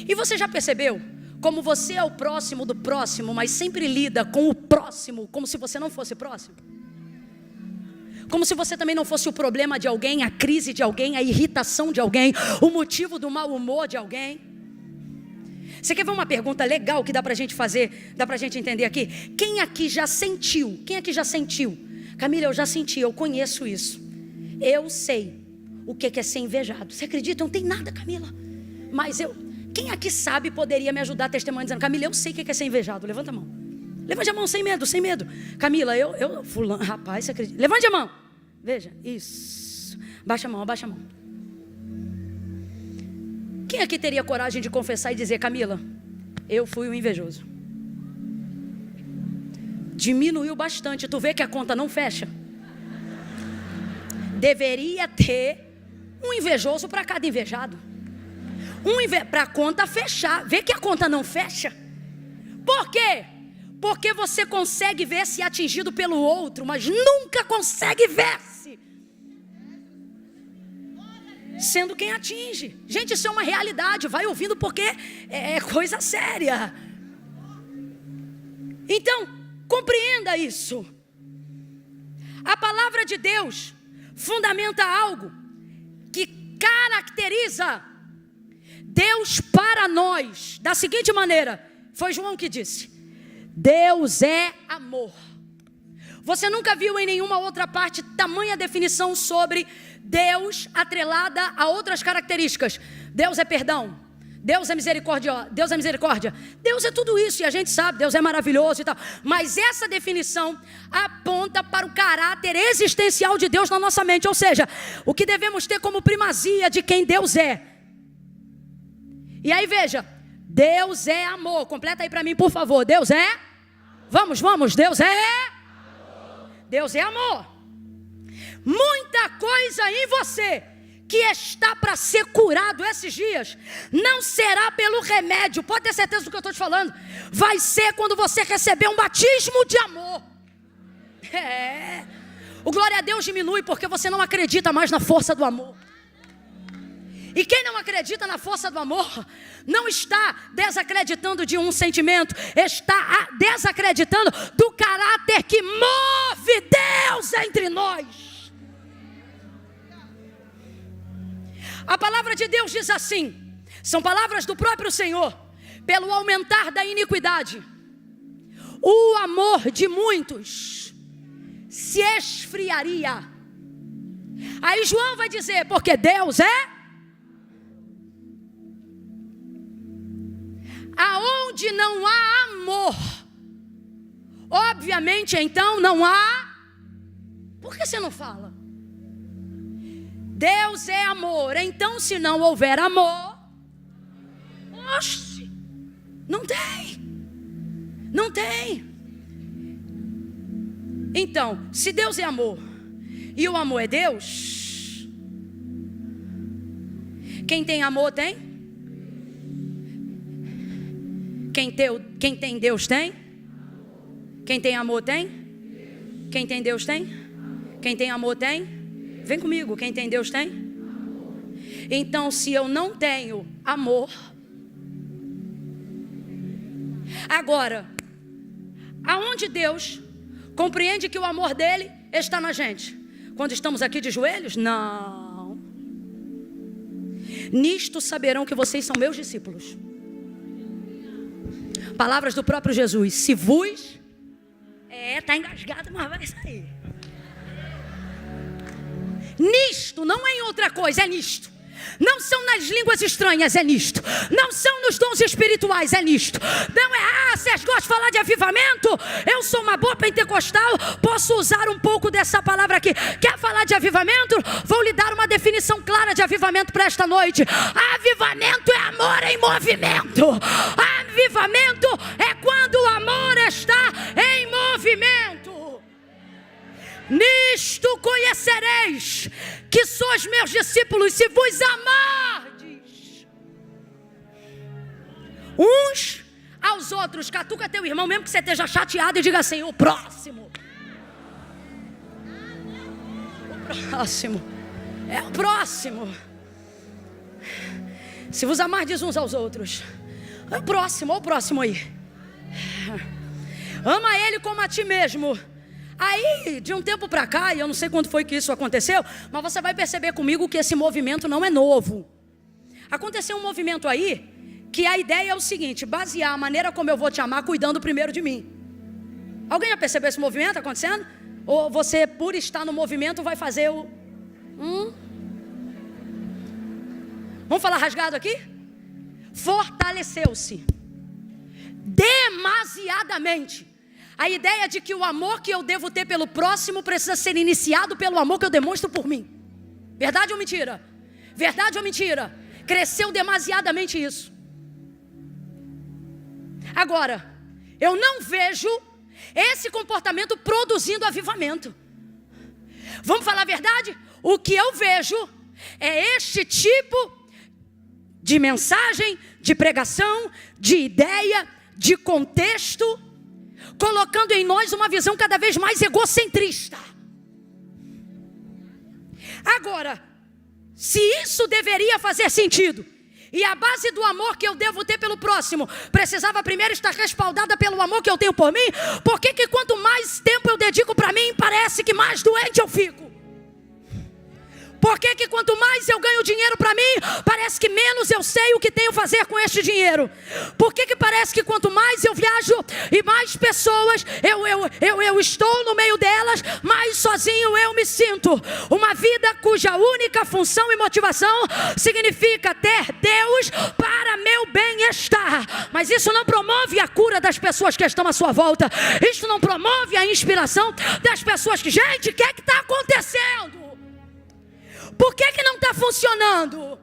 E você já percebeu como você é o próximo do próximo, mas sempre lida com o próximo como se você não fosse próximo? Como se você também não fosse o problema de alguém, a crise de alguém, a irritação de alguém, o motivo do mau humor de alguém. Você quer ver uma pergunta legal que dá pra gente fazer, dá pra gente entender aqui? Quem aqui já sentiu? Quem aqui já sentiu? Camila, eu já senti, eu conheço isso. Eu sei o que é ser invejado. Você acredita? Não tem nada, Camila. Mas quem aqui sabe poderia me ajudar a testemunhar dizendo: Camila, eu sei o que é ser invejado. Levanta a mão. Levante a mão, sem medo, sem medo. Camila, fulano, rapaz, você acredita? Levante a mão. Veja, isso. Baixa a mão, abaixa a mão. Quem aqui teria coragem de confessar e dizer: Camila, eu fui o invejoso? Diminuiu bastante. Tu vê que a conta não fecha? Deveria ter um invejoso para cada invejado. Para a conta fechar. Vê que a conta não fecha. Por quê? Porque você consegue ver-se atingido pelo outro, mas nunca consegue ver-se sendo quem atinge. Gente, isso é uma realidade. Vai ouvindo, porque é coisa séria. Então, compreenda isso. A palavra de Deus fundamenta algo que caracteriza Deus para nós da seguinte maneira. Foi João que disse: Deus é amor. Você nunca viu em nenhuma outra parte tamanha definição sobre Deus atrelada a outras características. Deus é perdão, Deus é misericórdia, Deus é tudo isso, e a gente sabe, Deus é maravilhoso e tal. Mas essa definição aponta para o caráter existencial de Deus na nossa mente, ou seja, o que devemos ter como primazia de quem Deus é. E aí veja, Deus é amor. Completa aí para mim, por favor. Deus é? Vamos. Deus é? Deus é amor. Muita coisa em você que está para ser curado esses dias não será pelo remédio. Pode ter certeza do que eu estou te falando. Vai ser quando você receber um batismo de amor. O glória a Deus diminui porque você não acredita mais na força do amor. E quem não acredita na força do amor, não está desacreditando de um sentimento, está desacreditando do caráter que move Deus entre nós. A palavra de Deus diz assim, são palavras do próprio Senhor: pelo aumentar da iniquidade, o amor de muitos se esfriaria. Aí João vai dizer: porque Deus é? Aonde não há amor, obviamente então não há. Por que você não fala? Deus é amor, então se não houver amor, oxe, não tem. Então, se Deus é amor e o amor é Deus, quem tem amor tem? Quem tem Deus tem? Quem tem amor tem? Quem tem Deus tem? Quem tem amor tem? Vem comigo, quem tem Deus tem? Então, se eu não tenho amor, agora, aonde Deus compreende que o amor dele está na gente? Quando estamos aqui de joelhos? Não. Nisto saberão que vocês são meus discípulos. Palavras do próprio Jesus: se vos... está engasgado, mas vai sair. Nisto, não é em outra coisa, é nisto. Não são nas línguas estranhas, é nisto. Não são nos dons espirituais, é nisto. Não é, vocês gostam de falar de avivamento? Eu sou uma boa pentecostal, posso usar um pouco dessa palavra aqui. Quer falar de avivamento? Vou lhe dar uma definição clara de avivamento para esta noite. Avivamento é amor em movimento. Avivamento é quando o amor está em movimento. Nisto conhecereis que sois meus discípulos, se vos amardes uns aos outros. Catuca teu irmão, mesmo que você esteja chateado, e diga assim: o próximo. O próximo. É o próximo. Se vos amardes uns aos outros. É o próximo, olha o próximo aí. Ama ele como a ti mesmo. Aí, de um tempo para cá, e eu não sei quando foi que isso aconteceu, mas você vai perceber comigo que esse movimento não é novo. Aconteceu um movimento aí, que a ideia é o seguinte: basear a maneira como eu vou te amar cuidando primeiro de mim. Alguém já percebeu esse movimento acontecendo? Ou você, por estar no movimento, vai fazer o... Vamos falar rasgado aqui? Fortaleceu-se demasiadamente a ideia de que o amor que eu devo ter pelo próximo precisa ser iniciado pelo amor que eu demonstro por mim. Verdade ou mentira? Verdade ou mentira? Cresceu demasiadamente isso. Agora, eu não vejo esse comportamento produzindo avivamento. Vamos falar a verdade? O que eu vejo é este tipo de mensagem, de pregação, de ideia, de contexto, colocando em nós uma visão cada vez mais egocentrista. Agora, se isso deveria fazer sentido, e a base do amor que eu devo ter pelo próximo precisava primeiro estar respaldada pelo amor que eu tenho por mim, por que quanto mais tempo eu dedico para mim, parece que mais doente eu fico? Por que quanto mais eu ganho dinheiro para mim, parece que menos eu sei o que tenho a fazer com este dinheiro? Por que parece que quanto mais eu viajo e mais pessoas eu estou no meio delas, mais sozinho eu me sinto? Uma vida cuja única função e motivação significa ter Deus para meu bem-estar. Mas isso não promove a cura das pessoas que estão à sua volta. Isso não promove a inspiração das pessoas que... Gente, o que é que está acontecendo? Por que não está funcionando?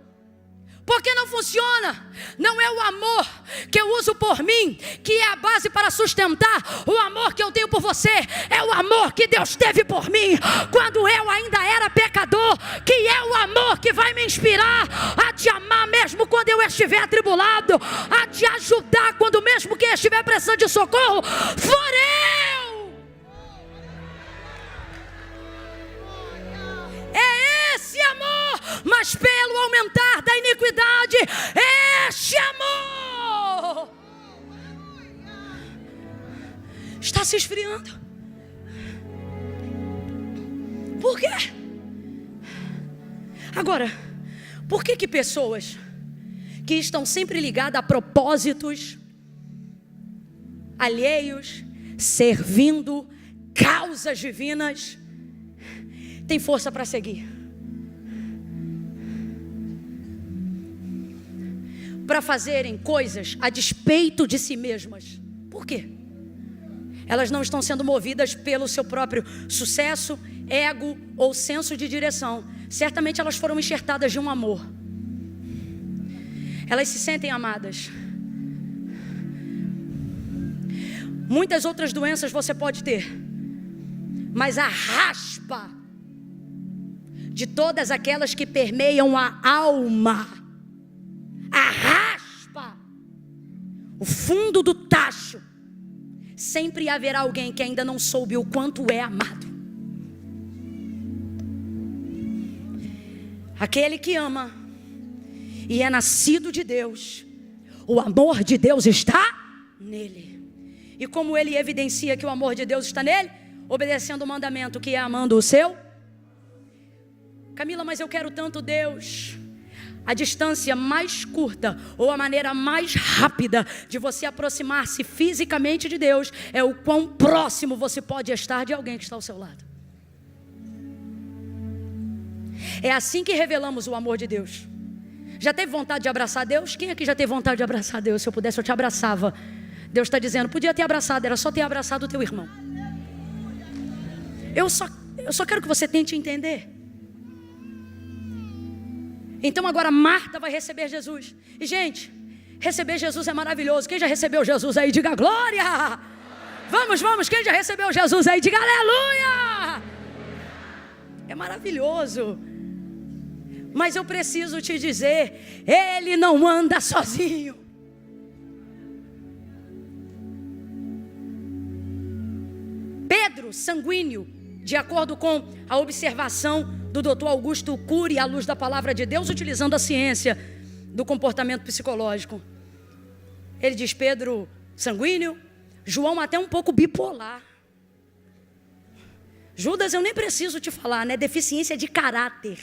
Porque não funciona. Não é o amor que eu uso por mim que é a base para sustentar o amor que eu tenho por você. É o amor que Deus teve por mim quando eu ainda era pecador, que é o amor que vai me inspirar a te amar mesmo quando eu estiver atribulado, a te ajudar quando mesmo que estiver precisando de socorro for eu. É esse amor, mas pelo aumentar da iniquidade, este amor está se esfriando. Por quê? Agora, por que pessoas que estão sempre ligadas a propósitos alheios, servindo causas divinas, tem força para seguir, para fazerem coisas a despeito de si mesmas? Por quê? Elas não estão sendo movidas pelo seu próprio sucesso, ego ou senso de direção. Certamente elas foram enxertadas de um amor. Elas se sentem amadas. Muitas outras doenças você pode ter, mas a raspa de todas aquelas que permeiam a alma, a raspa, o fundo do tacho, sempre haverá alguém que ainda não soube o quanto é amado. Aquele que ama e é nascido de Deus, o amor de Deus está nele. E como ele evidencia que o amor de Deus está nele? Obedecendo o mandamento, que é amando o seu. Camila, mas eu quero tanto Deus. A distância mais curta ou a maneira mais rápida de você aproximar-se fisicamente de Deus é o quão próximo você pode estar de alguém que está ao seu lado. É assim que revelamos o amor de Deus. Já teve vontade de abraçar Deus? Quem aqui já teve vontade de abraçar Deus? Se eu pudesse, eu te abraçava. Deus está dizendo, podia ter abraçado, era só ter abraçado o teu irmão. Eu só quero que você tente entender. Então agora Marta vai receber Jesus. E gente, receber Jesus é maravilhoso. Quem já recebeu Jesus aí, diga glória. Vamos, quem já recebeu Jesus aí, diga aleluia. é maravilhoso. Mas eu preciso te dizer, Ele não anda sozinho. Pedro, sanguíneo, de acordo com a observação do Dr. Augusto Cury, à luz da palavra de Deus, utilizando a ciência do comportamento psicológico. Ele diz: Pedro, sanguíneo, João até um pouco bipolar. Judas, eu nem preciso te falar, né? Deficiência de caráter.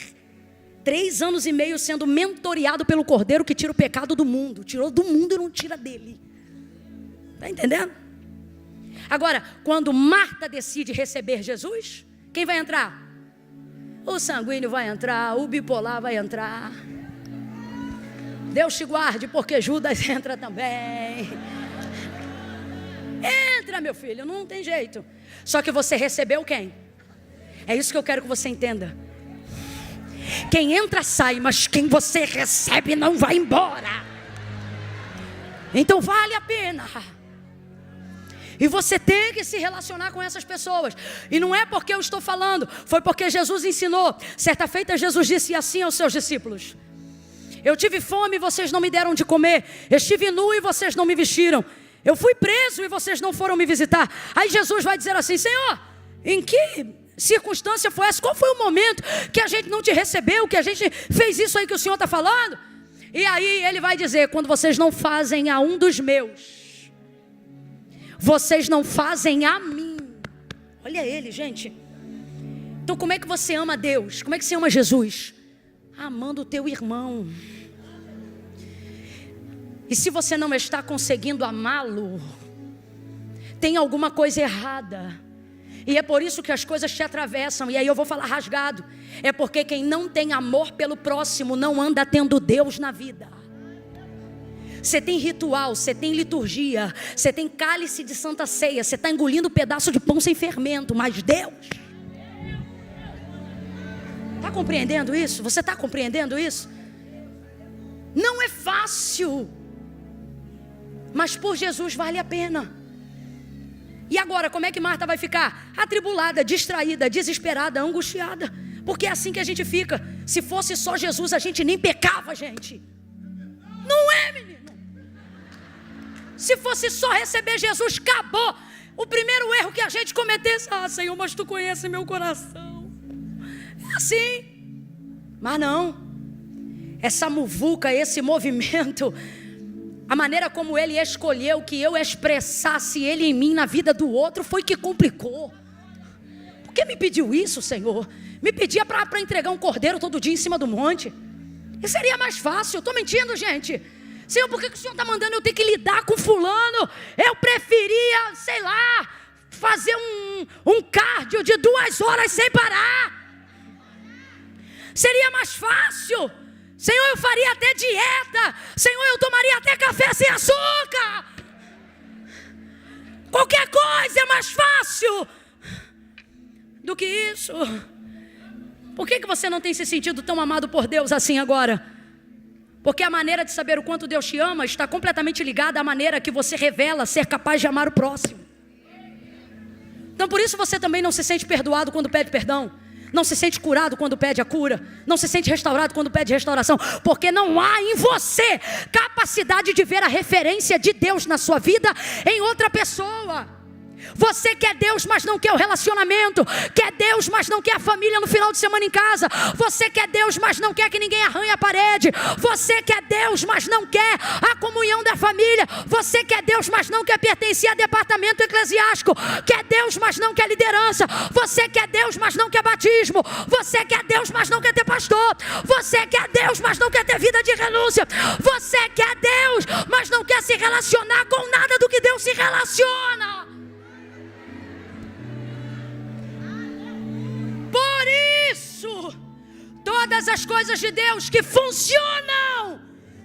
3 anos e meio sendo mentoreado pelo Cordeiro que tira o pecado do mundo. Tirou do mundo e não tira dele. Está entendendo? Agora, quando Marta decide receber Jesus, quem vai entrar? O sanguíneo vai entrar, o bipolar vai entrar. Deus te guarde, porque Judas entra também. Entra, meu filho, não tem jeito. Só que você recebeu quem? É isso que eu quero que você entenda. Quem entra sai, mas quem você recebe não vai embora. Então vale a pena. E você tem que se relacionar com essas pessoas. E não é porque eu estou falando, foi porque Jesus ensinou. Certa feita Jesus disse assim aos seus discípulos: eu tive fome e vocês não me deram de comer. Estive nu e vocês não me vestiram. Eu fui preso e vocês não foram me visitar. Aí Jesus vai dizer assim: Senhor, em que circunstância foi essa? Qual foi o momento que a gente não te recebeu, que a gente fez isso aí que o Senhor está falando? E aí ele vai dizer: quando vocês não fazem a um dos meus, vocês não fazem a mim. Olha ele, gente. Então como é que você ama Deus? Como é que você ama Jesus? Amando o teu irmão. E se você não está conseguindo amá-lo, tem alguma coisa errada. E é por isso que as coisas te atravessam. E aí eu vou falar rasgado. É porque quem não tem amor pelo próximo não anda tendo Deus na vida. Você tem ritual, você tem liturgia, você tem cálice de Santa Ceia, você está engolindo um pedaço de pão sem fermento, mas Deus... Está compreendendo isso? Você está compreendendo isso? Não é fácil, mas por Jesus vale a pena. E agora, como é que Marta vai ficar? Atribulada, distraída, desesperada, angustiada. Porque é assim que a gente fica. Se fosse só Jesus, a gente nem pecava, gente. Não é, menino? Se fosse só receber Jesus, acabou. O primeiro erro que a gente cometesse: ah, Senhor, mas tu conhece meu coração. É assim. Mas não. Essa muvuca, esse movimento, a maneira como ele escolheu que eu expressasse ele em mim na vida do outro, foi que complicou. Por que me pediu isso, Senhor? Me pedia para entregar um cordeiro todo dia em cima do monte. E seria mais fácil. Estou mentindo, gente? Senhor, por que o Senhor está mandando eu ter que lidar com fulano? Eu preferia, sei lá, fazer um cardio de 2 horas sem parar. Seria mais fácil. Senhor, eu faria até dieta. Senhor, eu tomaria até café sem açúcar. Qualquer coisa é mais fácil do que isso. Por que você não tem se sentido tão amado por Deus assim agora? Porque a maneira de saber o quanto Deus te ama está completamente ligada à maneira que você revela ser capaz de amar o próximo. Então por isso você também não se sente perdoado quando pede perdão. Não se sente curado quando pede a cura. Não se sente restaurado quando pede restauração. Porque não há em você capacidade de ver a referência de Deus na sua vida em outra pessoa. Você quer Deus, mas não quer o relacionamento. Quer Deus, mas não quer a família no final de semana em casa. Você quer Deus, mas não quer que ninguém arranhe a parede. Você quer Deus, mas não quer a comunhão da família. Você quer Deus, mas não quer pertencer a departamento eclesiástico. Quer Deus, mas não quer liderança. Você quer Deus, mas não quer batismo. Você quer Deus, mas não quer ter pastor. Você quer Deus, mas não quer ter vida de renúncia. Você quer Deus, mas não quer se relacionar com nada do que Deus se relaciona. Por isso, todas as coisas de Deus que funcionam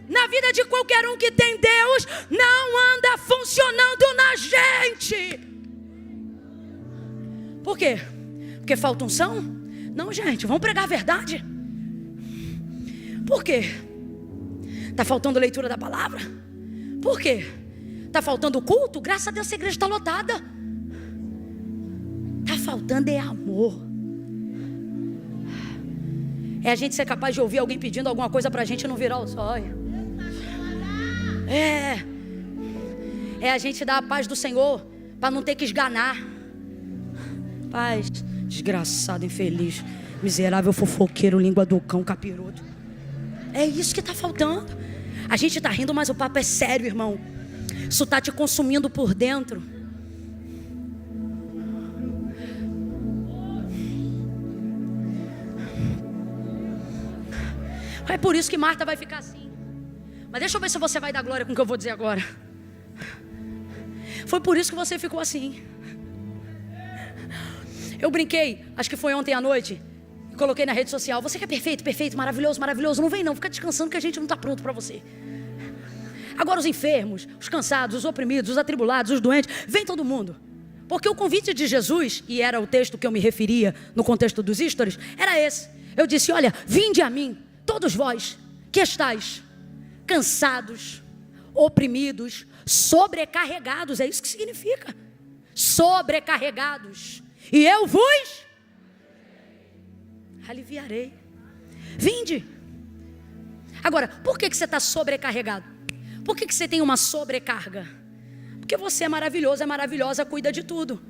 na vida de qualquer um que tem Deus, não anda funcionando na gente. Por quê? Porque falta unção? Não, gente, vamos pregar a verdade. Por quê? Está faltando leitura da palavra? Por quê? Está faltando culto? Graças a Deus essa igreja está lotada. Está faltando é amor. É a gente ser capaz de ouvir alguém pedindo alguma coisa pra gente e não virar os olhos. É a gente dar a paz do Senhor para não ter que esganar. Paz, desgraçado, infeliz, miserável, fofoqueiro, língua do cão, capiroto. É isso que está faltando. A gente está rindo, mas o papo é sério, irmão. Isso está te consumindo por dentro. É por isso que Marta vai ficar assim. Mas deixa eu ver se você vai dar glória com o que eu vou dizer agora. Foi por isso que você ficou assim. Eu brinquei, acho que foi ontem à noite, e coloquei na rede social: você que é perfeito, perfeito, maravilhoso, maravilhoso. Não vem não, fica descansando que a gente não está pronto para você. Agora os enfermos, os cansados, os oprimidos, os atribulados, os doentes, vem todo mundo. Porque o convite de Jesus, e era o texto que eu me referia no contexto dos stories, era esse. Eu disse: olha, vinde a mim, todos vós que estáis cansados, oprimidos, sobrecarregados. É isso que significa, sobrecarregados, e eu vos aliviarei. Vinde. Agora, por que você está sobrecarregado? Por que você tem uma sobrecarga? Porque você é maravilhoso, é maravilhosa, cuida de tudo.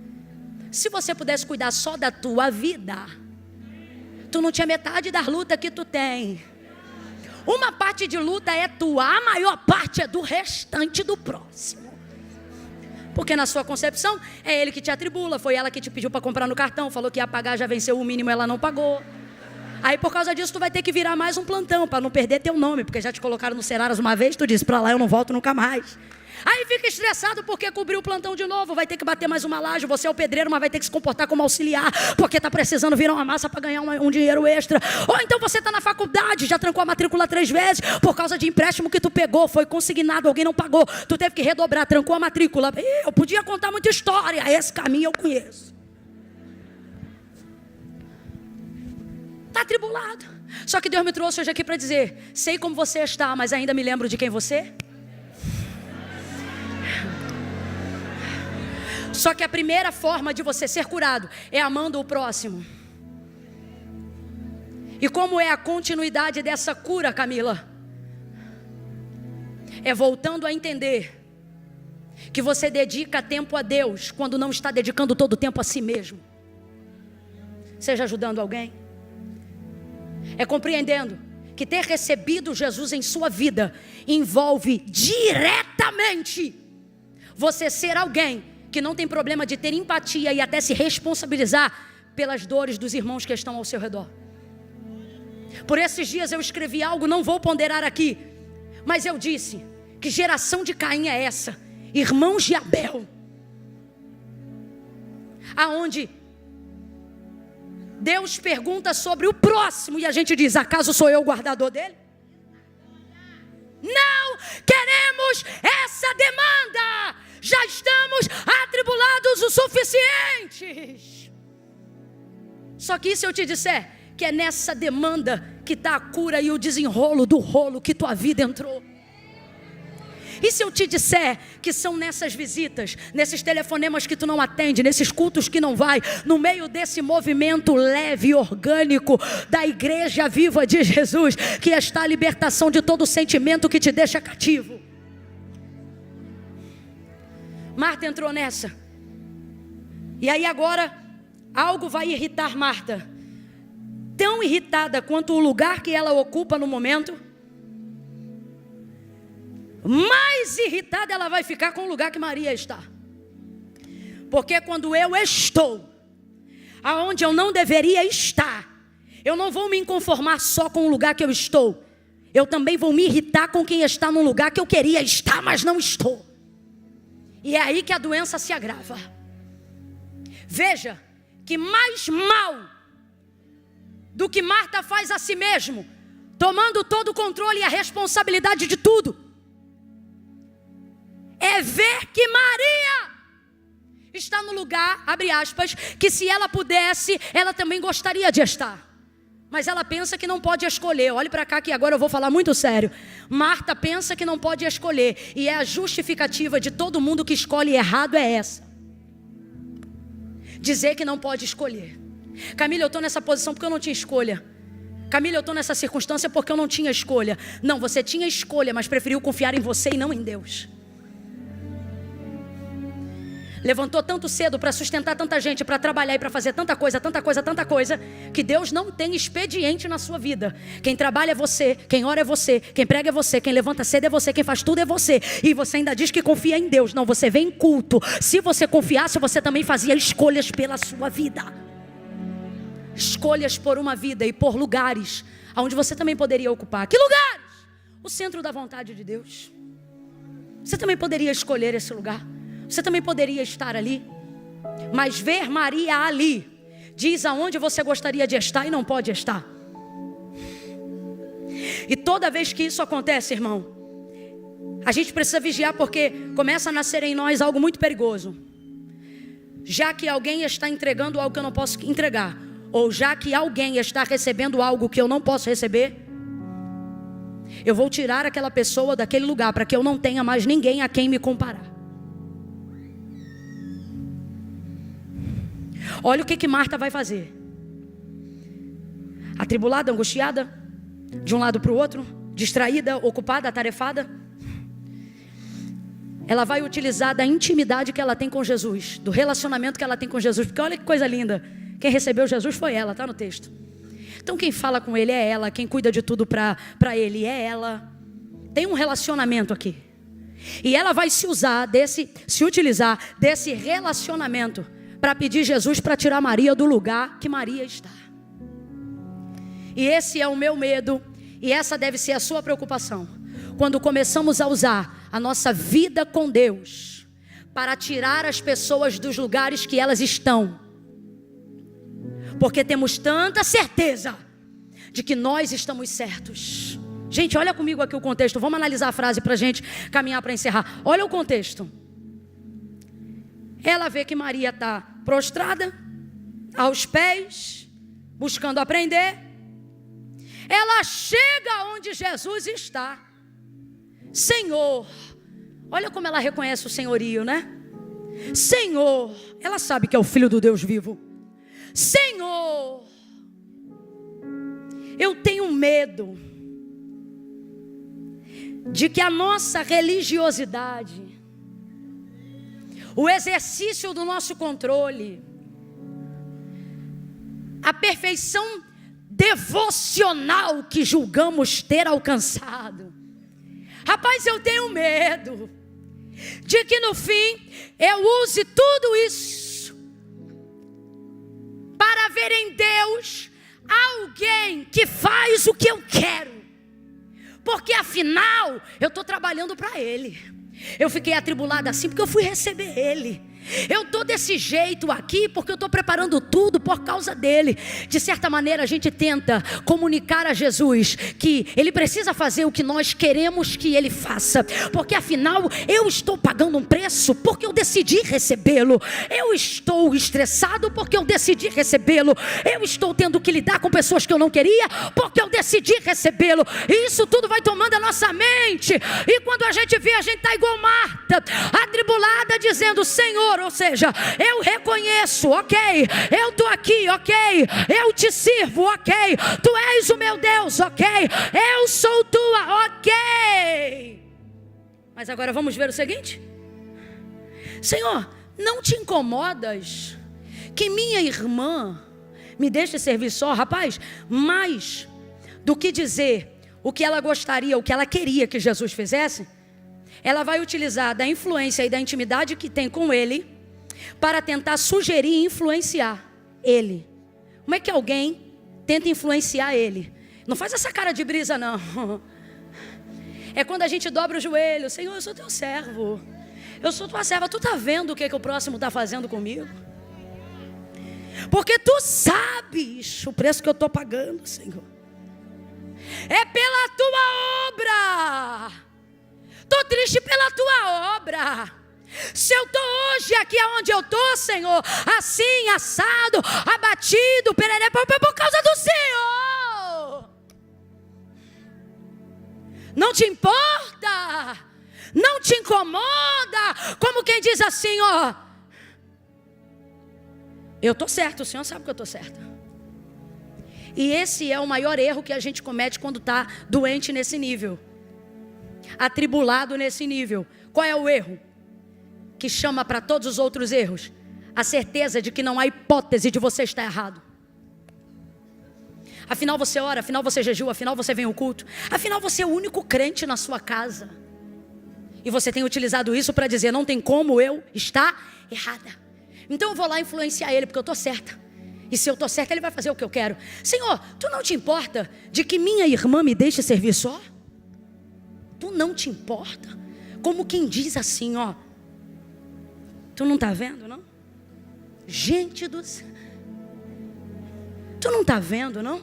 Se você pudesse cuidar só da tua vida, tu não tinha metade da luta que tu tem. Uma parte de luta é tua, a maior parte é do restante do próximo. Porque na sua concepção, é ele que te atribula, foi ela que te pediu para comprar no cartão, falou que ia pagar, já venceu o mínimo, ela não pagou. Aí por causa disso tu vai ter que virar mais um plantão para não perder teu nome, porque já te colocaram no Seraras uma vez, tu disse: para lá eu não volto nunca mais. Aí fica estressado porque cobriu o plantão de novo, vai ter que bater mais uma laje, você é o pedreiro, mas vai ter que se comportar como auxiliar, porque está precisando virar uma massa para ganhar um dinheiro extra. Ou então você está na faculdade, já trancou a matrícula 3 vezes, por causa de empréstimo que tu pegou, foi consignado, alguém não pagou, tu teve que redobrar, trancou a matrícula. Eu podia contar muita história, esse caminho eu conheço. Está atribulado. Só que Deus me trouxe hoje aqui para dizer: sei como você está, mas ainda me lembro de quem você é. Só que a primeira forma de você ser curado é amando o próximo. E como é a continuidade dessa cura, Camila? É voltando a entender que você dedica tempo a Deus quando não está dedicando todo o tempo a si mesmo. Seja ajudando alguém. É compreendendo que ter recebido Jesus em sua vida envolve diretamente você ser alguém que não tem problema de ter empatia e até se responsabilizar pelas dores dos irmãos que estão ao seu redor. Por esses dias eu escrevi algo, não vou ponderar aqui, mas eu disse: que geração de Caim é essa? Irmãos de Abel, aonde Deus pergunta sobre o próximo e a gente diz: acaso sou eu o guardador dele? Não queremos essa demanda. Já estamos atribulados o suficientes. Só que e se eu te disser que é nessa demanda que está a cura e o desenrolo do rolo que tua vida entrou? E se eu te disser que são nessas visitas, nesses telefonemas que tu não atende, nesses cultos que não vai, no meio desse movimento leve e orgânico da Igreja Viva de Jesus, que está a libertação de todo sentimento que te deixa cativo? Marta entrou nessa. E aí agora algo vai irritar Marta. Tão irritada quanto o lugar que ela ocupa no momento, mais irritada ela vai ficar com o lugar que Maria está. Porque quando eu estou aonde eu não deveria estar, eu não vou me conformar só com o lugar que eu estou. Eu também vou me irritar com quem está no lugar que eu queria estar, mas não estou. E é aí que a doença se agrava. Veja que mais mal do que Marta faz a si mesmo, tomando todo o controle e a responsabilidade de tudo, é ver que Maria está no lugar, abre aspas, que se ela pudesse, ela também gostaria de estar. Mas ela pensa que não pode escolher. Olhe para cá que agora eu vou falar muito sério. Marta pensa que não pode escolher. E é a justificativa de todo mundo que escolhe errado é essa. Dizer que não pode escolher. Camila, eu estou nessa posição porque eu não tinha escolha. Camila, eu estou nessa circunstância porque eu não tinha escolha. Não, você tinha escolha, mas preferiu confiar em você e não em Deus. Levantou tanto cedo para sustentar tanta gente, para trabalhar e para fazer tanta coisa, que Deus não tem expediente na sua vida. Quem trabalha é você, quem ora é você, quem prega é você, quem levanta cedo é você, quem faz tudo é você. E você ainda diz que confia em Deus. Não, você vem em culto. Se você confiasse, você também fazia escolhas pela sua vida. Escolhas por uma vida e por lugares onde você também poderia ocupar. Que lugares? O centro da vontade de Deus. Você também poderia escolher esse lugar. Você também poderia estar ali. Mas ver Maria ali diz aonde você gostaria de estar e não pode estar. E toda vez que isso acontece, irmão, a gente precisa vigiar, porque começa a nascer em nós algo muito perigoso. Já que alguém está entregando algo que eu não posso entregar, ou já que alguém está recebendo algo que eu não posso receber, eu vou tirar aquela pessoa daquele lugar para que eu não tenha mais ninguém a quem me comparar. Olha o que Marta vai fazer. Atribulada, angustiada, de um lado para o outro, distraída, ocupada, atarefada. Ela vai utilizar da intimidade que ela tem com Jesus, do relacionamento que ela tem com Jesus. Porque olha que coisa linda, quem recebeu Jesus foi ela, está no texto. Então quem fala com ele é ela, quem cuida de tudo para ele é ela. Tem um relacionamento aqui. E ela vai se utilizar desse relacionamento para pedir Jesus para tirar Maria do lugar que Maria está. E esse é o meu medo, e essa deve ser a sua preocupação. Quando começamos a usar a nossa vida com Deus para tirar as pessoas dos lugares que elas estão, porque temos tanta certeza de que nós estamos certos. Gente, olha comigo aqui o contexto. Vamos analisar a frase para a gente caminhar para encerrar. Olha o contexto. Ela vê que Maria está prostrada, aos pés, buscando aprender. Ela chega onde Jesus está. Senhor. Olha como ela reconhece o senhorio, né? Senhor. Ela sabe que é o Filho do Deus vivo. Senhor. Eu tenho medo de que a nossa religiosidade, o exercício do nosso controle, a perfeição devocional que julgamos ter alcançado, rapaz, eu tenho medo de que no fim eu use tudo isso para ver em Deus alguém que faz o que eu quero, porque afinal eu estou trabalhando para Ele. Eu fiquei atribulada assim porque eu fui receber Ele. Eu estou desse jeito aqui porque eu estou preparando tudo por causa dele. De certa maneira a gente tenta comunicar a Jesus que Ele precisa fazer o que nós queremos que Ele faça, porque afinal eu estou pagando um preço porque eu decidi recebê-lo. Eu estou estressado porque eu decidi recebê-lo. Eu estou tendo que lidar com pessoas que eu não queria porque eu decidi recebê-lo. E isso tudo vai tomando a nossa mente. E quando a gente vê, a gente está igual Marta, atribulada, dizendo: Senhor, ou seja, eu reconheço, ok, eu estou aqui, ok, eu te sirvo, ok, tu és o meu Deus, ok, eu sou tua, ok. Mas agora vamos ver o seguinte: Senhor, não te incomodas que minha irmã me deixe servir só? Rapaz, mais do que dizer o que ela gostaria, o que ela queria que Jesus fizesse, ela vai utilizar da influência e da intimidade que tem com Ele para tentar sugerir e influenciar Ele. Como é que alguém tenta influenciar Ele? Não faz essa cara de brisa não. É quando a gente dobra o joelho: Senhor, eu sou teu servo, eu sou tua serva, tu está vendo o que o próximo está fazendo comigo? Porque tu sabes o preço que eu estou pagando, Senhor. É pela tua obra. Estou triste pela tua obra. Se eu estou hoje aqui onde eu estou, Senhor, assim, assado, abatido, pereré, por causa do Senhor. Não te importa, não te incomoda, como quem diz assim, ó: eu estou certo, o Senhor sabe que eu estou certa. E esse é o maior erro que a gente comete quando está doente nesse nível, atribulado nesse nível. Qual é o erro que chama para todos os outros erros? A certeza de que não há hipótese de você estar errado. Afinal você ora, afinal você jejua, afinal você vem ao culto, afinal você é o único crente na sua casa. E você tem utilizado isso para dizer, não tem como eu estar errada. Então eu vou lá influenciar ele, porque eu estou certa. E se eu estou certa, ele vai fazer o que eu quero. Senhor, tu não te importa de que minha irmã me deixe servir só? Tu não te importa? Como quem diz assim, ó. Tu não está vendo, não? Gente do céu. Tu não está vendo, não?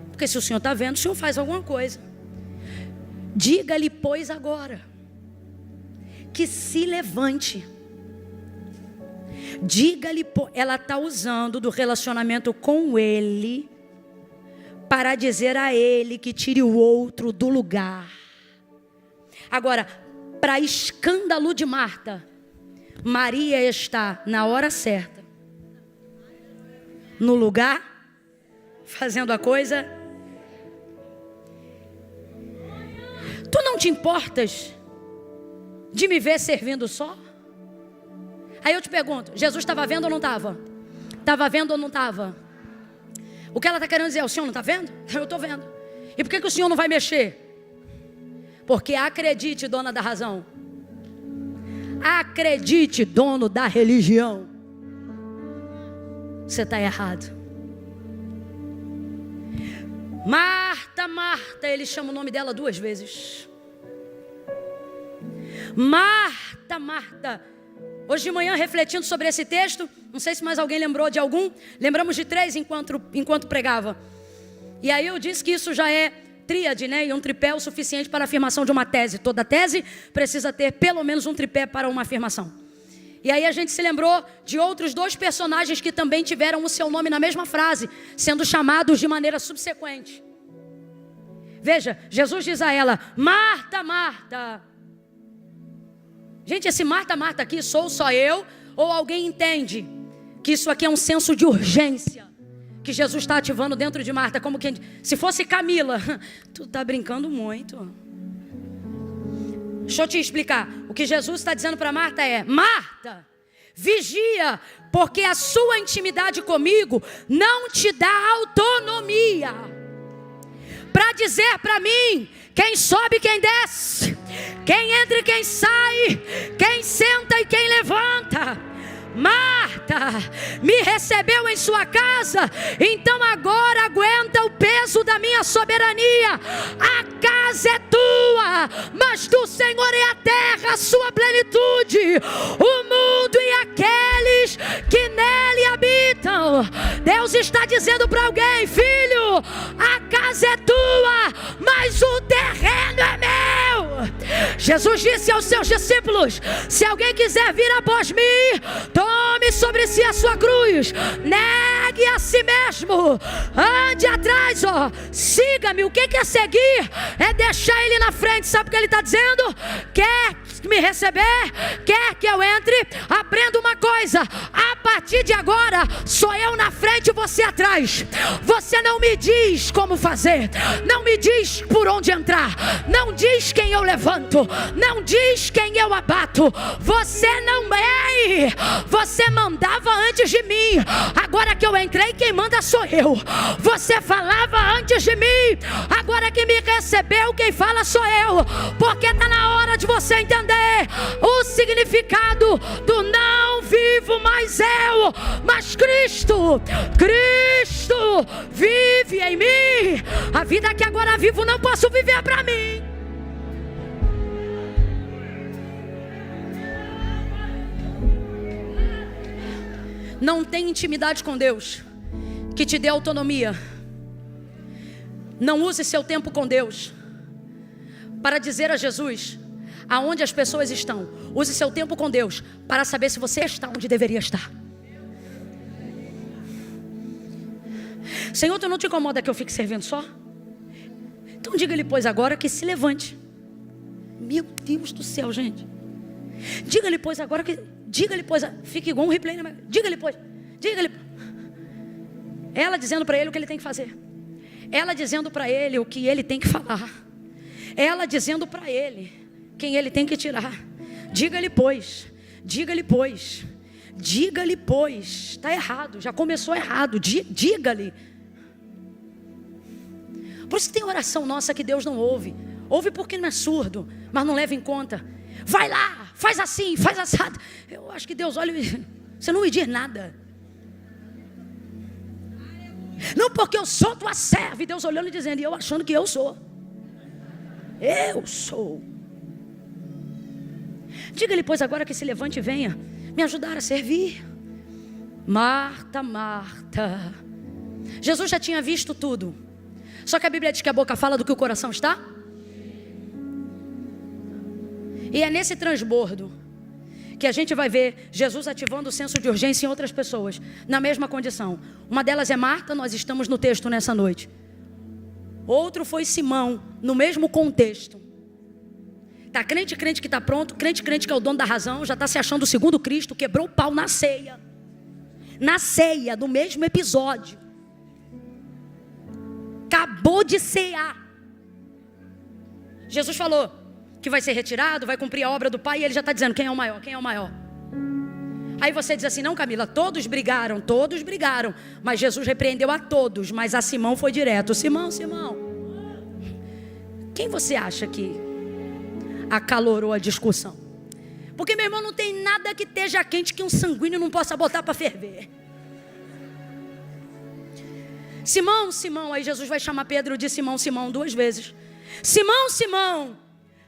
Porque se o Senhor está vendo, o Senhor faz alguma coisa. Diga-lhe, pois, agora, que se levante. Diga-lhe, ela está usando do relacionamento com ele, para dizer a ele que tire o outro do lugar. Agora, para escândalo de Marta, Maria está na hora certa, no lugar, fazendo a coisa. Tu não te importas de me ver servindo só? Aí eu te pergunto, Jesus estava vendo ou não estava? Estava vendo ou não estava? O que ela está querendo dizer, o Senhor não está vendo? Eu estou vendo. E por que o Senhor não vai mexer? Porque acredite, dona da razão. Acredite, dono da religião. Você está errado. Marta, Marta, ele chama o nome dela 2 vezes. Marta, Marta. Hoje de manhã, refletindo sobre esse texto, não sei se mais alguém lembrou de algum. Lembramos de 3 enquanto pregava. E aí eu disse que isso já é tríade, né? E um tripé é o suficiente para a afirmação de uma tese. Toda tese precisa ter pelo menos um tripé para uma afirmação. E aí a gente se lembrou de outros 2 personagens que também tiveram o seu nome na mesma frase, sendo chamados de maneira subsequente. Veja, Jesus diz a ela, Marta, Marta. Gente, esse Marta, Marta aqui, sou só eu? Ou alguém entende que isso aqui é um senso de urgência que Jesus está ativando dentro de Marta? Como quem, se fosse Camila, tu está brincando muito. Deixa eu te explicar. O que Jesus está dizendo para Marta é, Marta, vigia, porque a sua intimidade comigo não te dá autonomia para dizer para mim quem sobe e quem desce, quem entra e quem sai, quem senta e quem levanta. Marta, me recebeu em sua casa, então agora aguenta o peso da minha soberania. A casa é tua, mas do Senhor é a terra, a sua plenitude, o mundo e aqueles que nele habitam. Deus está dizendo para alguém, filho, a casa é tua, mas o terreno é meu. Jesus disse aos seus discípulos, se alguém quiser vir após mim, tome sobre si a sua cruz, negue a si mesmo, ande atrás, ó, siga-me. O que é seguir? É deixar ele na frente. Sabe o que ele está dizendo? Quer me receber? Quer que eu entre? Aprenda uma coisa, a partir de agora sou eu na frente e você atrás. Você não me diz como fazer, não me diz por onde entrar, não diz quem eu levanto, não diz quem eu abato. Você não é, você mandava antes de mim, agora que eu entrei quem manda sou eu. Você falava antes de mim, agora que me recebeu quem fala sou eu. Porque está na hora de você entender o significado do não vivo mais eu, mas Cristo vive em mim. A vida que agora vivo não posso viver para mim. Não tem intimidade com Deus que te dê autonomia. Não use seu tempo com Deus para dizer a Jesus aonde as pessoas estão. Use seu tempo com Deus para saber se você está onde deveria estar. Senhor, tu não te incomoda que eu fique servindo só? Então diga-lhe, pois, agora que se levante. Meu Deus do céu, gente. Diga-lhe, pois, agora que... Diga-lhe, pois, fique igual um replay, né? Diga-lhe, pois, diga-lhe. Ela dizendo para ele o que ele tem que fazer. Ela dizendo para ele o que ele tem que falar. Ela dizendo para ele quem ele tem que tirar. Diga-lhe pois, diga-lhe pois, diga-lhe pois. Está errado, já começou errado. Diga-lhe. Por isso que tem oração nossa que Deus não ouve. Ouve porque não é surdo, mas não leva em conta. Vai lá, faz assim, faz assado. Eu acho que Deus olha e você não me diz nada. Não porque eu sou tua serva. E Deus olhando e dizendo, e eu achando que eu sou. Eu sou. Diga-lhe, pois, agora que se levante e venha me ajudar a servir. Marta, Marta. Jesus já tinha visto tudo. Só que a Bíblia diz que a boca fala do que o coração está. E é nesse transbordo que a gente vai ver Jesus ativando o senso de urgência em outras pessoas, na mesma condição. Uma delas é Marta, nós estamos no texto nessa noite. Outro foi Simão, no mesmo contexto. Está crente que está pronto, crente que é o dono da razão, já está se achando o segundo Cristo, quebrou o pau na ceia. Na ceia, no mesmo episódio. Acabou de cear. Jesus falou que vai ser retirado, vai cumprir a obra do Pai, e ele já está dizendo, quem é o maior, quem é o maior? Aí você diz assim, não Camila, todos brigaram, mas Jesus repreendeu a todos, mas a Simão foi direto. Simão, quem você acha que acalorou a discussão? Porque, meu irmão, não tem nada que esteja quente que um sanguíneo não possa botar para ferver. Simão, aí Jesus vai chamar Pedro de Simão, duas vezes. Simão,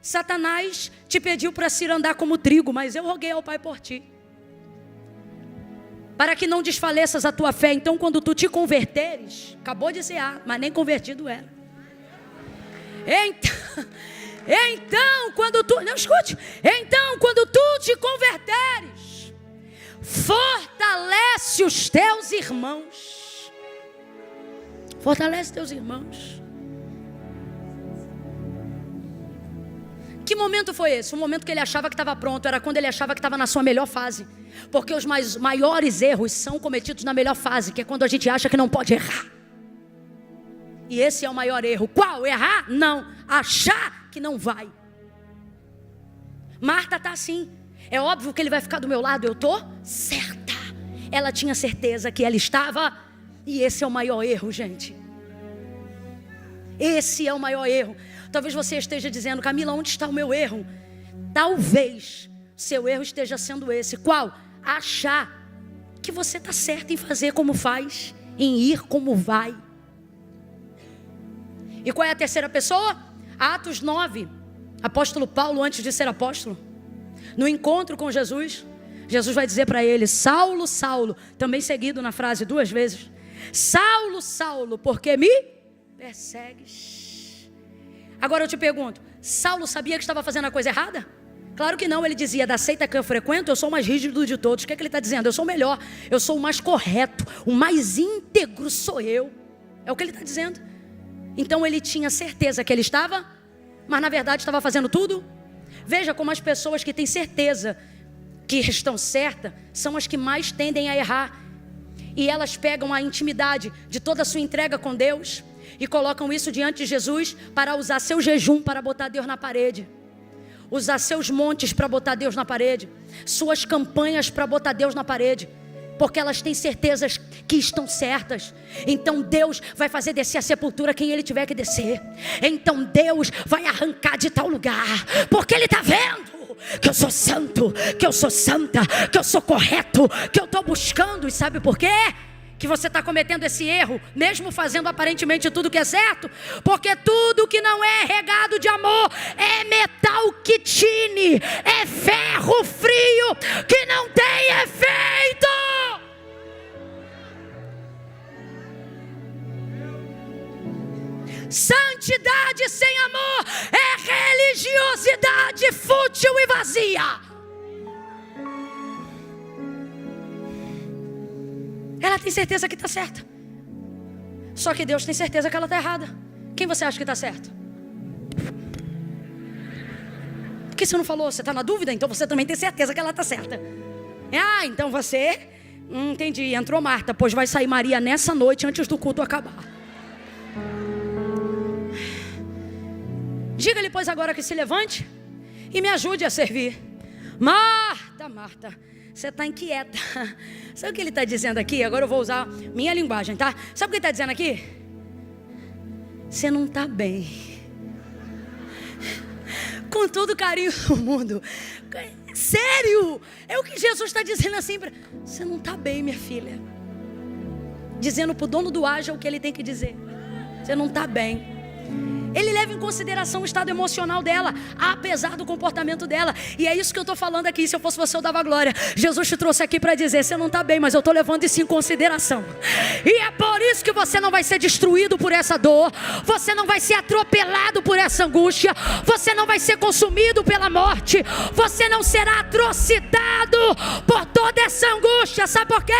Satanás te pediu para se andar como trigo, mas eu roguei ao Pai por ti, para que não desfaleças a tua fé. Então quando tu te converteres, acabou de cear, mas nem convertido era. Então quando tu, não escute, então quando tu te converteres, fortalece os teus irmãos. Fortalece teus irmãos. Que momento foi esse? O momento que ele achava que estava pronto. Era quando ele achava que estava na sua melhor fase. Porque os maiores erros são cometidos na melhor fase, que é quando a gente acha que não pode errar. E esse é o maior erro. Qual? Errar? Não. Achar que não vai. Marta está assim. É óbvio que ele vai ficar do meu lado. Eu estou certa. Ela tinha certeza que ela estava. E esse é o maior erro, gente. Esse é o maior erro. Talvez você esteja dizendo, Camila, onde está o meu erro? Talvez seu erro esteja sendo esse. Qual? Achar que você está certo em fazer como faz, em ir como vai. E qual é a terceira pessoa? Atos 9. Apóstolo Paulo, antes de ser apóstolo, no encontro com Jesus, Jesus vai dizer para ele, Saulo, Saulo, também seguido na frase duas vezes, Saulo, Saulo, por que me persegues? Agora eu te pergunto, Saulo sabia que estava fazendo a coisa errada? Claro que não, ele dizia, da seita que eu frequento, eu sou o mais rígido de todos. O que é que ele está dizendo? Eu sou o melhor, eu sou o mais correto, o mais íntegro sou eu. É o que ele está dizendo. Então ele tinha certeza que ele estava, mas na verdade estava fazendo tudo. Veja como as pessoas que têm certeza que estão certas, são as que mais tendem a errar. E elas pegam a intimidade de toda a sua entrega com Deus e colocam isso diante de Jesus para usar seu jejum para botar Deus na parede. Usar seus montes para botar Deus na parede. Suas campanhas para botar Deus na parede. Porque elas têm certezas que estão certas. Então Deus vai fazer descer a sepultura quem Ele tiver que descer. Então Deus vai arrancar de tal lugar. Porque Ele está vendo que eu sou santo, que eu sou santa, que eu sou correto, que eu estou buscando. E sabe por quê? Que você está cometendo esse erro, mesmo fazendo aparentemente tudo que é certo, porque tudo que não é regado de amor é metal que tine, é ferro frio que não tem efeito. Santidade sem amor é religiosidade fútil e vazia. Ela tem certeza que está certa. Só que Deus tem certeza que ela está errada. Quem você acha que está certo? Por que você não falou? Você está na dúvida? Então você também tem certeza que ela está certa. Ah, então você Entendi, entrou Marta, pois vai sair Maria nessa noite antes do culto acabar. Diga-lhe, pois, agora que se levante e me ajude a servir. Marta, Marta, você está inquieta. Sabe o que ele está dizendo aqui? Agora eu vou usar minha linguagem, tá? Sabe o que ele está dizendo aqui? Você não está bem. Com todo o carinho do mundo. Sério? É o que Jesus está dizendo assim para... Você não está bem, minha filha. Dizendo para o dono do Haja o que ele tem que dizer. Você não está bem. Ele leva em consideração o estado emocional dela, apesar do comportamento dela. E é isso que eu estou falando aqui. Se eu fosse você, eu dava glória. Jesus te trouxe aqui para dizer: você não está bem, mas eu estou levando isso em consideração. E é por isso que você não vai ser destruído por essa dor. Você não vai ser atropelado por essa angústia. Você não vai ser consumido pela morte. Você não será atrocidado por toda essa angústia. Sabe por quê?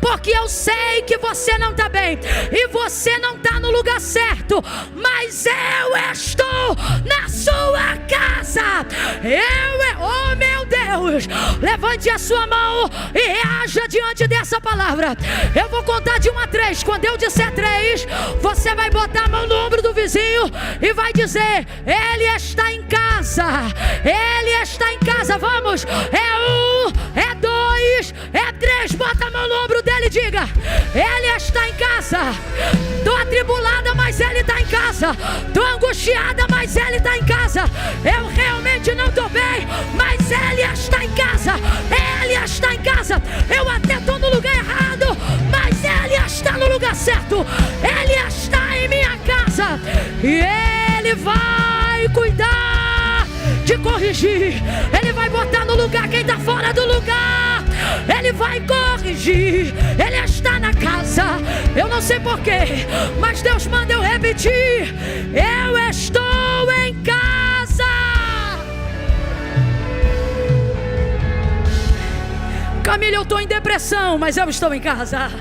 Porque eu sei que você não está bem. E você não está no lugar certo. Mas eu estou na sua casa. Oh meu Deus, levante a sua mão e reaja diante dessa palavra. Eu vou contar de 1 a 3. Quando eu disser 3, você vai botar a mão no ombro do vizinho e vai dizer: ele está em casa. Ele está em casa. Vamos, é 1, é 2, é 3. Bota a mão no ombro dele e diga: ele está em casa. Estou atribulada, mas ele está em casa. Estou angustiada, mas ele está em casa. Eu realmente não estou bem, mas ele está em casa. Ele está em casa. Eu até estou no lugar errado, mas ele está no lugar certo. Ele está em minha casa. E ele vai cuidar de corrigir. Ele vai botar no lugar quem está fora do lugar. Ele vai corrigir. Ele está na casa. Eu não sei porquê, mas Deus manda eu repetir: eu estou em casa. Camila, eu estou em depressão, mas eu estou em casa.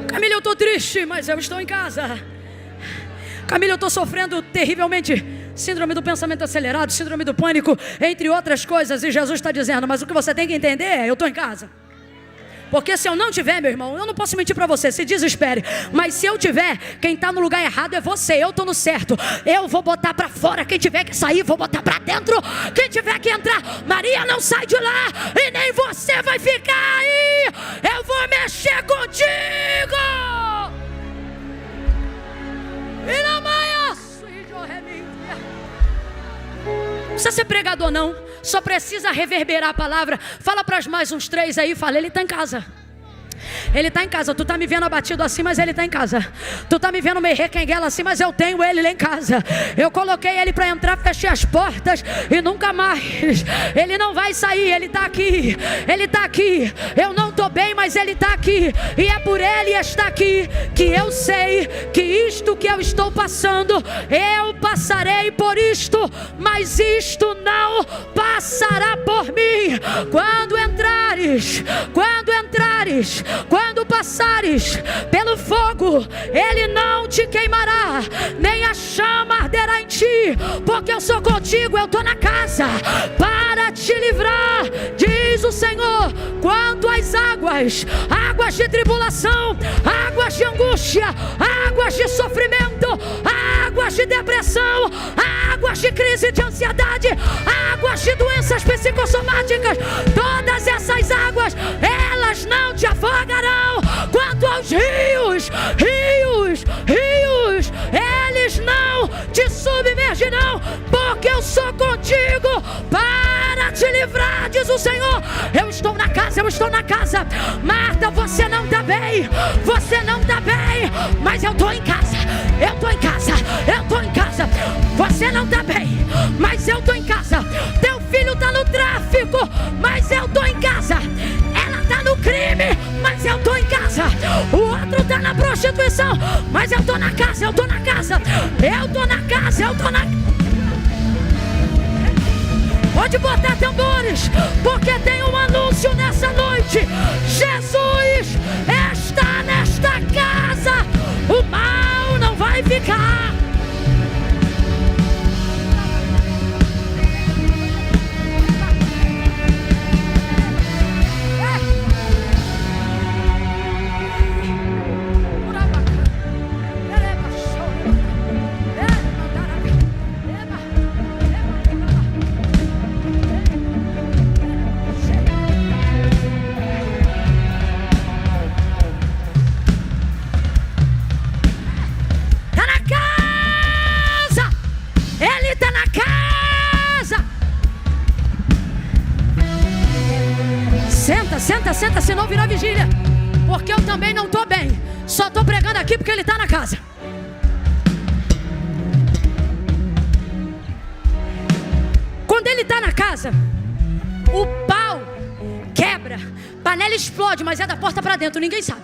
Camila, eu estou triste, mas eu estou em casa. Camila, eu estou sofrendo terrivelmente síndrome do pensamento acelerado, síndrome do pânico, entre outras coisas. E Jesus está dizendo: mas o que você tem que entender é: eu estou em casa. Porque se eu não tiver, meu irmão, eu não posso mentir para você, se desespere. Mas se eu tiver, quem está no lugar errado é você. Eu estou no certo. Eu vou botar para fora quem tiver que sair, vou botar para dentro quem tiver que entrar. Maria, não sai de lá e nem você vai ficar aí. Eu vou mexer contigo. E na manhã, não precisa ser pregador não, só precisa reverberar a palavra. Fala para mais uns 3 aí, fala: ele está em casa. Ele está em casa. Tu está me vendo abatido assim, mas ele está em casa. Tu está me vendo meio requenguela assim, mas eu tenho ele lá em casa. Eu coloquei ele para entrar, fechei as portas e nunca mais. Ele não vai sair, ele está aqui. Ele está aqui. Eu não estou bem, mas ele está aqui. E é por ele estar aqui que eu sei que isto que eu estou passando, eu passarei por isto, mas isto não passará por mim. Quando entrares, quando passares pelo fogo, ele não te queimará, nem a chama arderá em ti, porque eu sou contigo. Eu estou na casa para te livrar, diz o Senhor. Quanto às águas de tribulação, águas de angústia, águas de sofrimento, águas de depressão, águas de crise de ansiedade, águas de doenças psicossomáticas, todas essas águas, elas não te afogarão. Quanto aos rios, eles não te submergirão, porque eu sou contigo para te livrar, diz o Senhor. Eu estou na casa. Marta, você não está bem, mas eu estou em casa. Você não está bem, mas eu estou em casa. Teu filho está no tráfico, mas eu estou em casa. Ela está no crime, mas eu estou em casa. O outro está na prostituição, mas eu estou na casa. Pode botar tambores, porque tem um anúncio nessa noite. Jesus está nesta casa. O mal não vai ficar. Senta, se não virar vigília. Porque eu também não estou bem. Só estou pregando aqui porque ele está na casa. Quando ele está na casa, o pau quebra, panela explode, mas é da porta para dentro, ninguém sabe.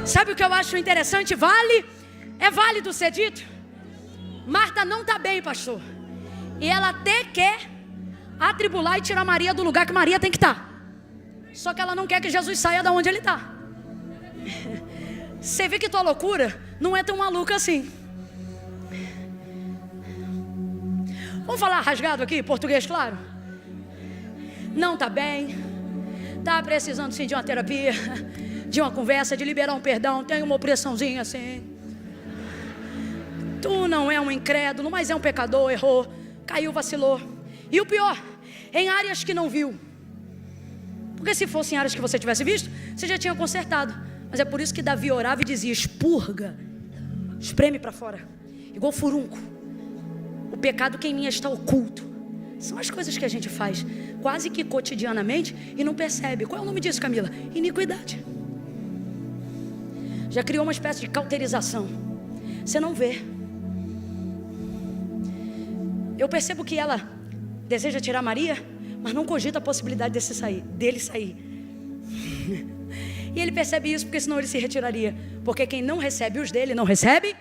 Sabe o que eu acho interessante? É válido ser dito. Marta não está bem, pastor. E ela até quer atribular e tirar Maria do lugar que Maria tem que estar. Só que ela não quer que Jesus saia da onde ele está. Você vê que tua loucura não é tão maluca assim. Vamos falar rasgado aqui, português claro? Não está bem. Está precisando sim de uma terapia, de uma conversa, de liberar um perdão. Tem uma opressãozinha assim. Tu não é um incrédulo, mas é um pecador, errou, caiu, vacilou. E o pior, em áreas que não viu. Porque se fossem áreas que você tivesse visto, você já tinha consertado. Mas é por isso que Davi orava e dizia: expurga, espreme para fora, igual furunco. O pecado que em mim está oculto. São as coisas que a gente faz quase que cotidianamente e não percebe. Qual é o nome disso, Camila? Iniquidade. Já criou uma espécie de cauterização. Você não vê. Eu percebo que ela deseja tirar Maria, mas não cogita a possibilidade dele sair. E ele percebe isso porque senão ele se retiraria. Porque quem não recebe os dele, não recebe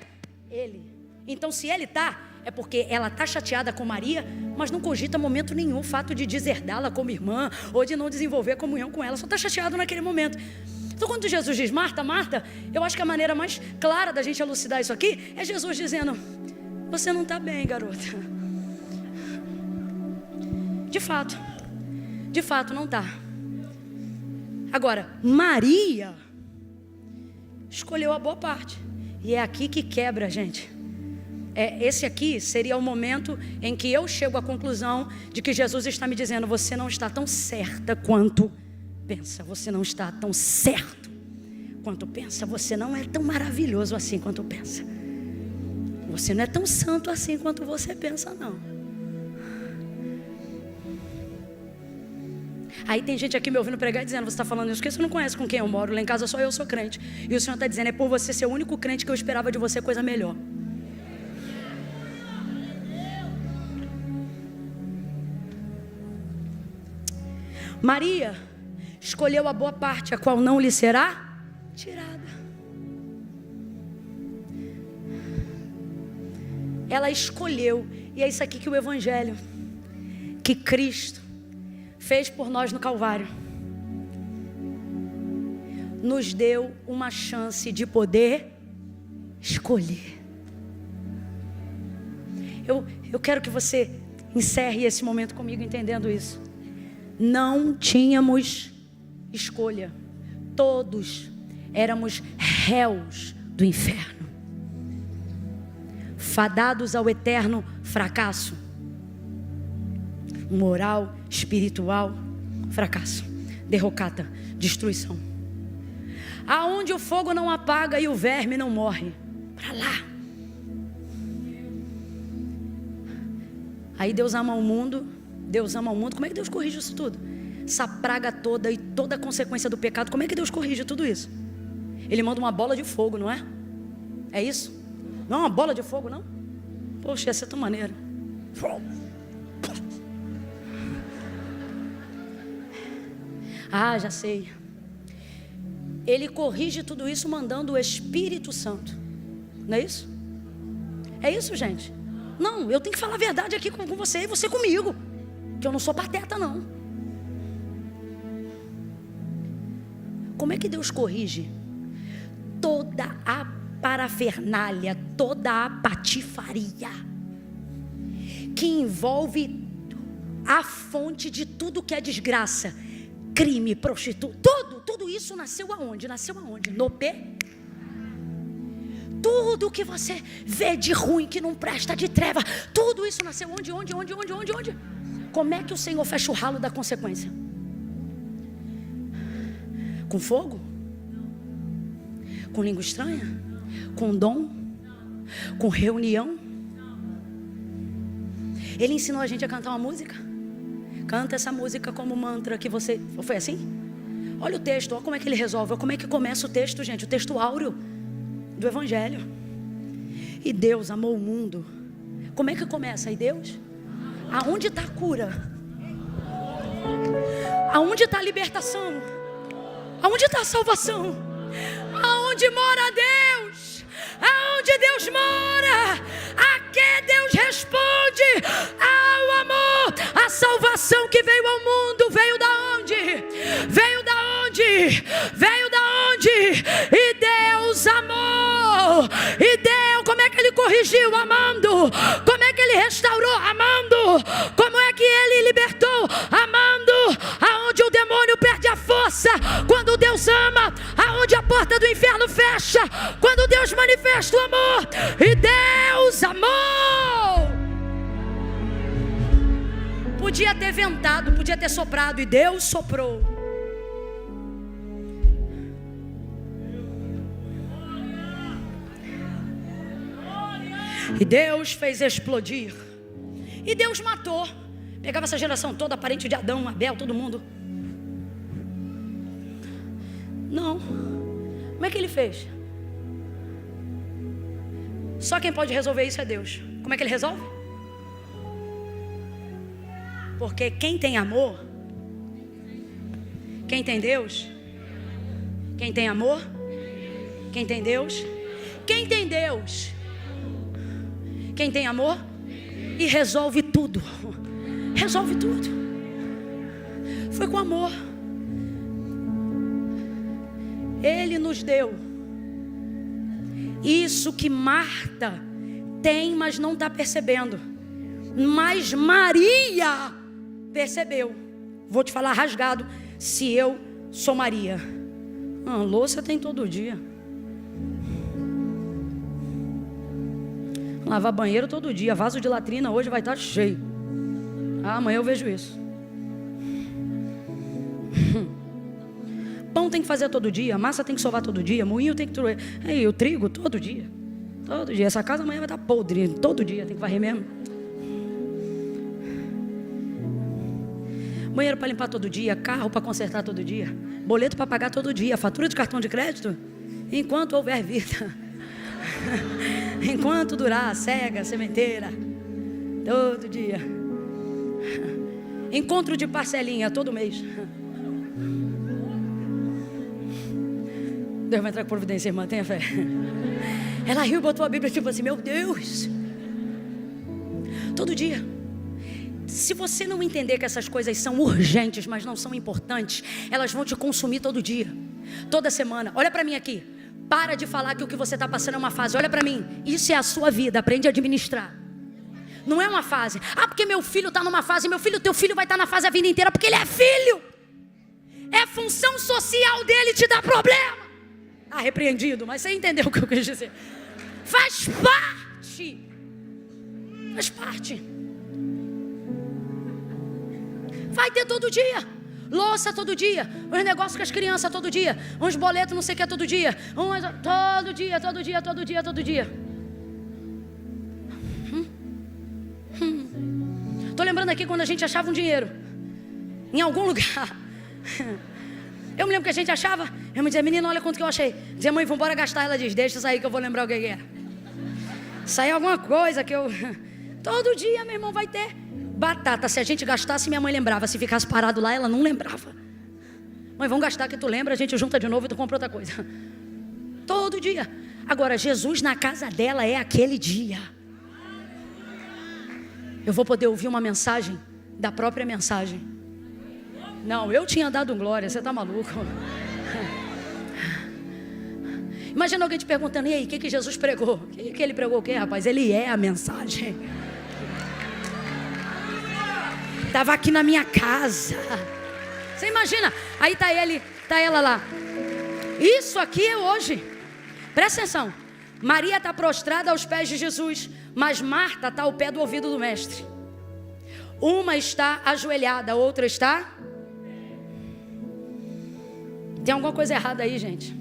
ele. Então se ele está, é porque ela está chateada com Maria, mas não cogita momento nenhum o fato de deserdá-la como irmã, ou de não desenvolver comunhão com ela. Só está chateado naquele momento. Então quando Jesus diz: Marta, Marta, eu acho que a maneira mais clara da gente elucidar isso aqui é Jesus dizendo: você não está bem, garota. De fato não está. Agora, Maria escolheu a boa parte. E é aqui que quebra, gente. Esse aqui seria o momento em que eu chego à conclusão de que Jesus está me dizendo: você não está tão certa quanto pensa. Você não está tão certo quanto pensa. Você não é tão maravilhoso assim quanto pensa. Você não é tão santo assim quanto você pensa, não. Aí tem gente aqui me ouvindo pregar e dizendo: você está falando isso porque você não conhece com quem eu moro. Lá em casa só eu sou crente. E o Senhor está dizendo: é por você ser o único crente que eu esperava de você coisa melhor. Maria escolheu a boa parte, a qual não lhe será tirada. Ela escolheu. E é isso aqui que o Evangelho, que Cristo fez por nós no Calvário, nos deu uma chance de poder escolher. Eu quero que você encerre esse momento comigo entendendo isso. Não tínhamos escolha. Todos éramos réus do inferno, fadados ao eterno fracasso moral, espiritual, fracasso, derrocata, destruição. Aonde o fogo não apaga e o verme não morre, para lá. Aí Deus ama o mundo. Como é que Deus corrige isso tudo? Essa praga toda e toda a consequência do pecado, como é que Deus corrige tudo isso? Ele manda uma bola de fogo, não é? É isso? Não é uma bola de fogo, não? Poxa, essa é tão maneira. Ah, já sei. Ele corrige tudo isso mandando o Espírito Santo. Não é isso? É isso, gente? Não, eu tenho que falar a verdade aqui com você e você comigo. Que eu não sou pateta, não. Como é que Deus corrige toda a parafernália, toda a patifaria que envolve a fonte de tudo que é desgraça? Crime, prostituta, tudo isso nasceu aonde? No pé. Tudo que você vê de ruim, que não presta, de treva, tudo isso nasceu onde? Como é que o Senhor fecha o ralo da consequência? Com fogo? Com língua estranha? Com dom? Com reunião? Ele ensinou a gente a cantar uma música. Canta essa música como mantra que você... Foi assim? Olha o texto, olha como é que ele resolve. Olha como é que começa o texto, gente. O texto áureo do Evangelho. E Deus amou o mundo. Como é que começa? E Deus? Aonde está a cura? Aonde está a libertação? Aonde está a salvação? Aonde mora Deus? Aonde Deus mora? A que Deus responde? Ao amor. A salvação que veio ao mundo veio da onde? Veio da onde? Veio da onde? E Deus amou. E Deus, como é que Ele corrigiu? Amando. Como é que Ele restaurou? Amando. Como é que Ele libertou? Amando. Aonde o demônio perde a força? Quando Deus ama. Aonde a porta do inferno fecha? Quando Deus manifesta o amor. E Deus amou. Podia ter ventado, podia ter soprado, e Deus soprou. E Deus fez explodir. E Deus matou. Pegava essa geração toda, parente de Adão, Abel, todo mundo. Não. Como é que Ele fez? Só quem pode resolver isso é Deus. Como é que Ele resolve? Porque quem tem amor, quem tem Deus, quem tem amor, quem tem Deus, quem tem Deus, quem tem amor, e resolve tudo. Resolve tudo. Foi com amor. Ele nos deu isso que Marta tem, mas não está percebendo. Mas Maria percebeu. Vou te falar rasgado. Se eu sou Maria, louça tem todo dia, lavar banheiro todo dia, vaso de latrina hoje vai estar cheio. Amanhã eu vejo isso. Pão tem que fazer todo dia, massa tem que sovar todo dia, moinho tem que... o trigo todo dia. Todo dia. Essa casa amanhã vai estar podre. Todo dia tem que varrer mesmo. Banheiro para limpar todo dia, carro para consertar todo dia, boleto para pagar todo dia, fatura de cartão de crédito, enquanto houver vida. Enquanto durar, cega, sementeira, todo dia. Encontro de parcelinha todo mês. Deus vai entrar com providência, irmã, tenha fé. Ela riu e botou a Bíblia tipo assim, meu Deus. Todo dia. Se você não entender que essas coisas são urgentes, mas não são importantes, elas vão te consumir todo dia, toda semana. Olha para mim aqui. Para de falar que o que você está passando é uma fase. Olha para mim. Isso é a sua vida. Aprende a administrar. Não é uma fase. Porque meu filho está numa fase. Meu filho, teu filho vai estar na fase a vida inteira. Porque ele é filho. É função social dele te dar problema. Repreendido. Mas você entendeu o que eu quis dizer. Faz parte. Faz parte. Vai ter todo dia. Louça todo dia. Os negócios com as crianças todo dia. Uns boletos não sei o que todo dia. Todo dia, todo dia, todo dia, todo dia. Tô lembrando aqui quando a gente achava um dinheiro em algum lugar. Eu me lembro que a gente achava. Eu me dizia, menina, olha quanto que eu achei. Dizia, mãe, vamos embora gastar. Ela diz, deixa isso aí que eu vou lembrar o que é. Saiu alguma coisa que eu... Todo dia, meu irmão, vai ter. Batata, se a gente gastasse, minha mãe lembrava. Se ficasse parado lá, ela não lembrava. Mãe, vamos gastar que tu lembra, a gente junta de novo e tu compra outra coisa. Todo dia. Agora, Jesus na casa dela é aquele dia. Eu vou poder ouvir uma mensagem da própria mensagem. Não, eu tinha dado glória, você tá maluco? Imagina alguém te perguntando, e aí, o que Jesus pregou? O que ele pregou o quê, rapaz? Ele é a mensagem. Estava aqui na minha casa. Você imagina? Aí está ele, está ela lá. Isso aqui é hoje. Presta atenção. Maria está prostrada aos pés de Jesus, mas Marta está ao pé do ouvido do mestre. Uma está ajoelhada, a outra está... Tem alguma coisa errada aí, gente.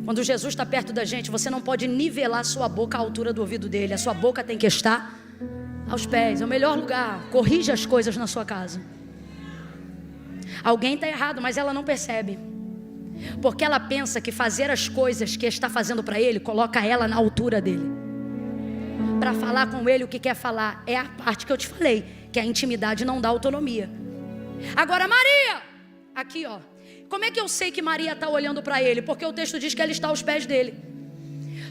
Quando Jesus está perto da gente, você não pode nivelar a sua boca à altura do ouvido dele. A sua boca tem que estar Aos pés, é o melhor lugar. Corrija as coisas na sua casa. Alguém está errado, mas ela não percebe. Porque ela pensa que fazer as coisas que está fazendo para ele coloca ela na altura dele. Para falar com ele o que quer falar. É a parte que eu te falei, que a intimidade não dá autonomia. Agora Maria, aqui ó, como é que eu sei que Maria está olhando para ele? Porque o texto diz que ela está aos pés dele.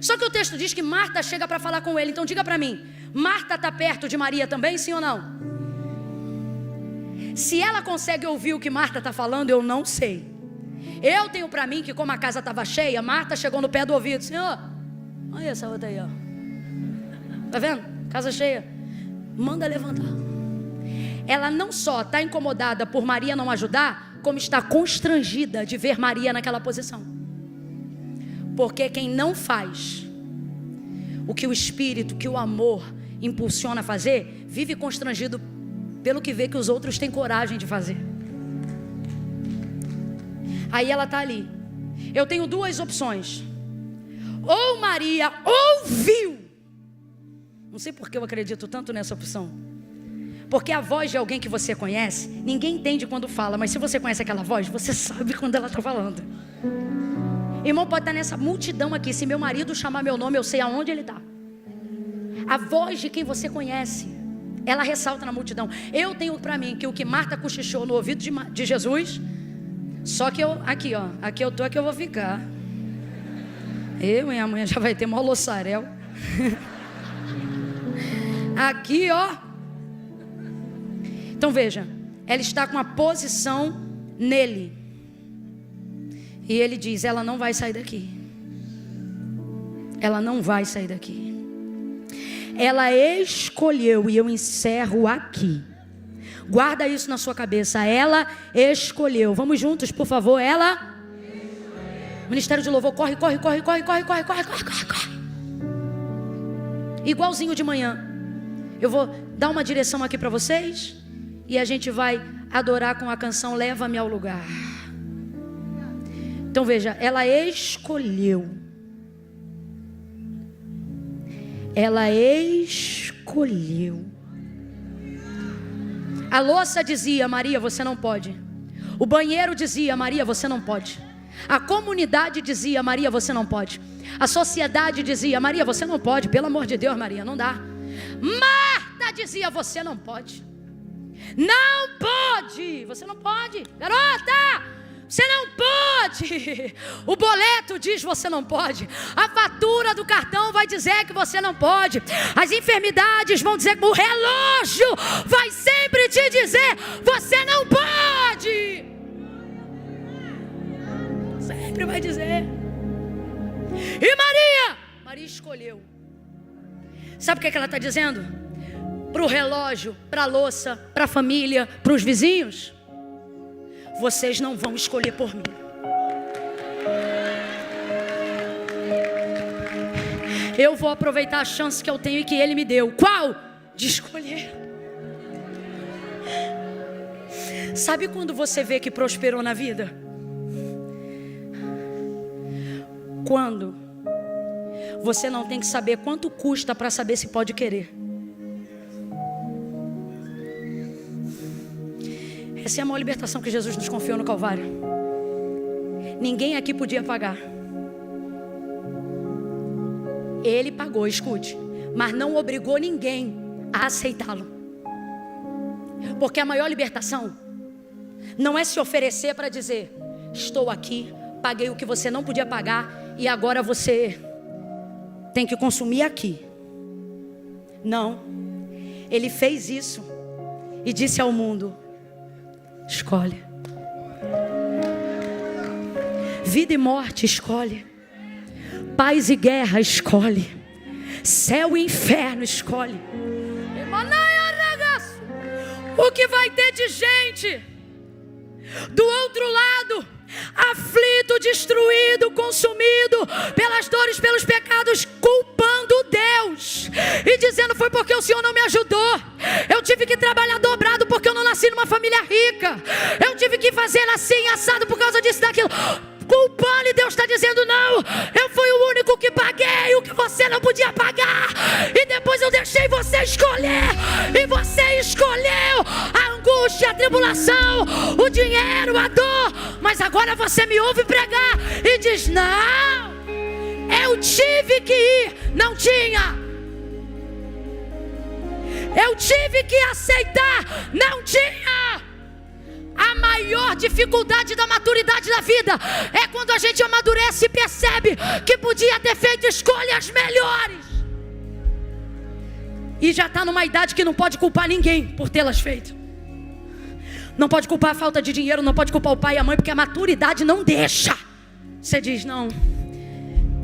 Só que o texto diz que Marta chega para falar com ele. Então diga para mim, Marta está perto de Maria também, sim ou não? Se ela consegue ouvir o que Marta está falando, eu não sei. Eu tenho para mim que como a casa estava cheia, Marta chegou no pé do ouvido. Senhor, olha essa outra aí ó. Tá vendo? Casa cheia. Manda levantar. Ela não só está incomodada por Maria não ajudar, como está constrangida de ver Maria naquela posição. Porque quem não faz o que o Espírito, que o amor impulsiona a fazer, vive constrangido pelo que vê que os outros têm coragem de fazer. Aí ela está ali. Eu tenho duas opções. Ou Maria ouviu. Não sei por que eu acredito tanto nessa opção. Porque a voz de alguém que você conhece, ninguém entende quando fala, mas se você conhece aquela voz, você sabe quando ela está falando. Irmão, pode estar nessa multidão aqui. Se meu marido chamar meu nome, eu sei aonde ele está. A voz de quem você conhece, ela ressalta na multidão. Eu tenho para mim que o que Marta cochichou no ouvido de Jesus, só que eu, aqui ó, aqui eu tô, aqui eu vou ficar. Eu e amanhã já vai ter mó loçarel. Aqui ó. Então veja, ela está com a posição nele. E ele diz, ela não vai sair daqui. Ela não vai sair daqui. Ela escolheu, e eu encerro aqui. Guarda isso na sua cabeça. Ela escolheu. Vamos juntos, por favor. Ela escolheu. Ministério de Louvor, corre. Igualzinho de manhã. Eu vou dar uma direção aqui para vocês. E a gente vai adorar com a canção Leva-me ao Lugar. Então veja, ela escolheu. Ela escolheu. A louça dizia, Maria, você não pode. O banheiro dizia, Maria, você não pode. A comunidade dizia, Maria, você não pode. A sociedade dizia, Maria, você não pode. Pelo amor de Deus, Maria, não dá. Marta dizia, você não pode. Não pode. Você não pode. Garota, você não pode. O boleto diz você não pode. A fatura do cartão vai dizer que você não pode. As enfermidades vão dizer que o relógio vai sempre te dizer você não pode. Sempre vai dizer. E Maria escolheu. Sabe o que ela está dizendo? Para o relógio, para a louça, para a família, para os vizinhos. Vocês não vão escolher por mim. Eu vou aproveitar a chance que eu tenho e que Ele me deu. Qual? De escolher. Sabe quando você vê que prosperou na vida? Quando você não tem que saber quanto custa para saber se pode querer. Essa é a maior libertação que Jesus nos confiou no Calvário. Ninguém aqui podia pagar. Ele pagou, escute, mas não obrigou ninguém a aceitá-lo. Porque a maior libertação não é se oferecer para dizer, estou aqui, paguei o que você não podia pagar e agora você tem que consumir aqui. Não, Ele fez isso e disse ao mundo, escolhe. Vida e morte, escolhe. Paz e guerra, escolhe. Céu e inferno, escolhe. O que vai ter de gente do outro lado, aflito, destruído, consumido pelas dores, pelos pecados, culpando Deus e dizendo, foi porque o Senhor não me ajudou, eu tive que trabalhar dobrado porque eu não nasci numa família rica, eu tive que fazer assim, assado por causa disso, daquilo, culpando, e Deus está dizendo, não, eu fui o único que paguei o que você não podia pagar, e depois eu deixei você você escolher. E você escolheu a angústia, a tribulação, o dinheiro, a dor. Mas agora você me ouve pregar e diz: não, eu tive que ir. Não tinha. Eu tive que aceitar. Não tinha. A maior dificuldade da maturidade da vida é quando a gente amadurece e percebe que podia ter feito escolhas melhores. E já está numa idade que não pode culpar ninguém por tê-las feito. Não pode culpar a falta de dinheiro, não pode culpar o pai e a mãe, porque a maturidade não deixa. Você diz: não,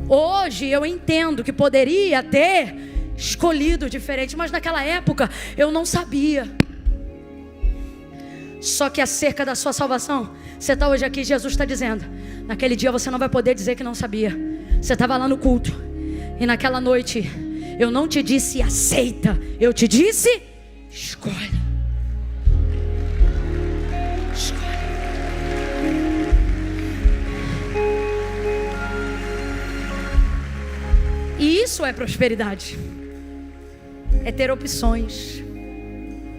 hoje eu entendo que poderia ter escolhido diferente, mas naquela época eu não sabia. Só que acerca da sua salvação, você está hoje aqui, Jesus está dizendo: naquele dia você não vai poder dizer que não sabia. Você estava lá no culto, e naquela noite eu não te disse aceita, eu te disse escolhe. Escolhe. E isso é prosperidade. É ter opções.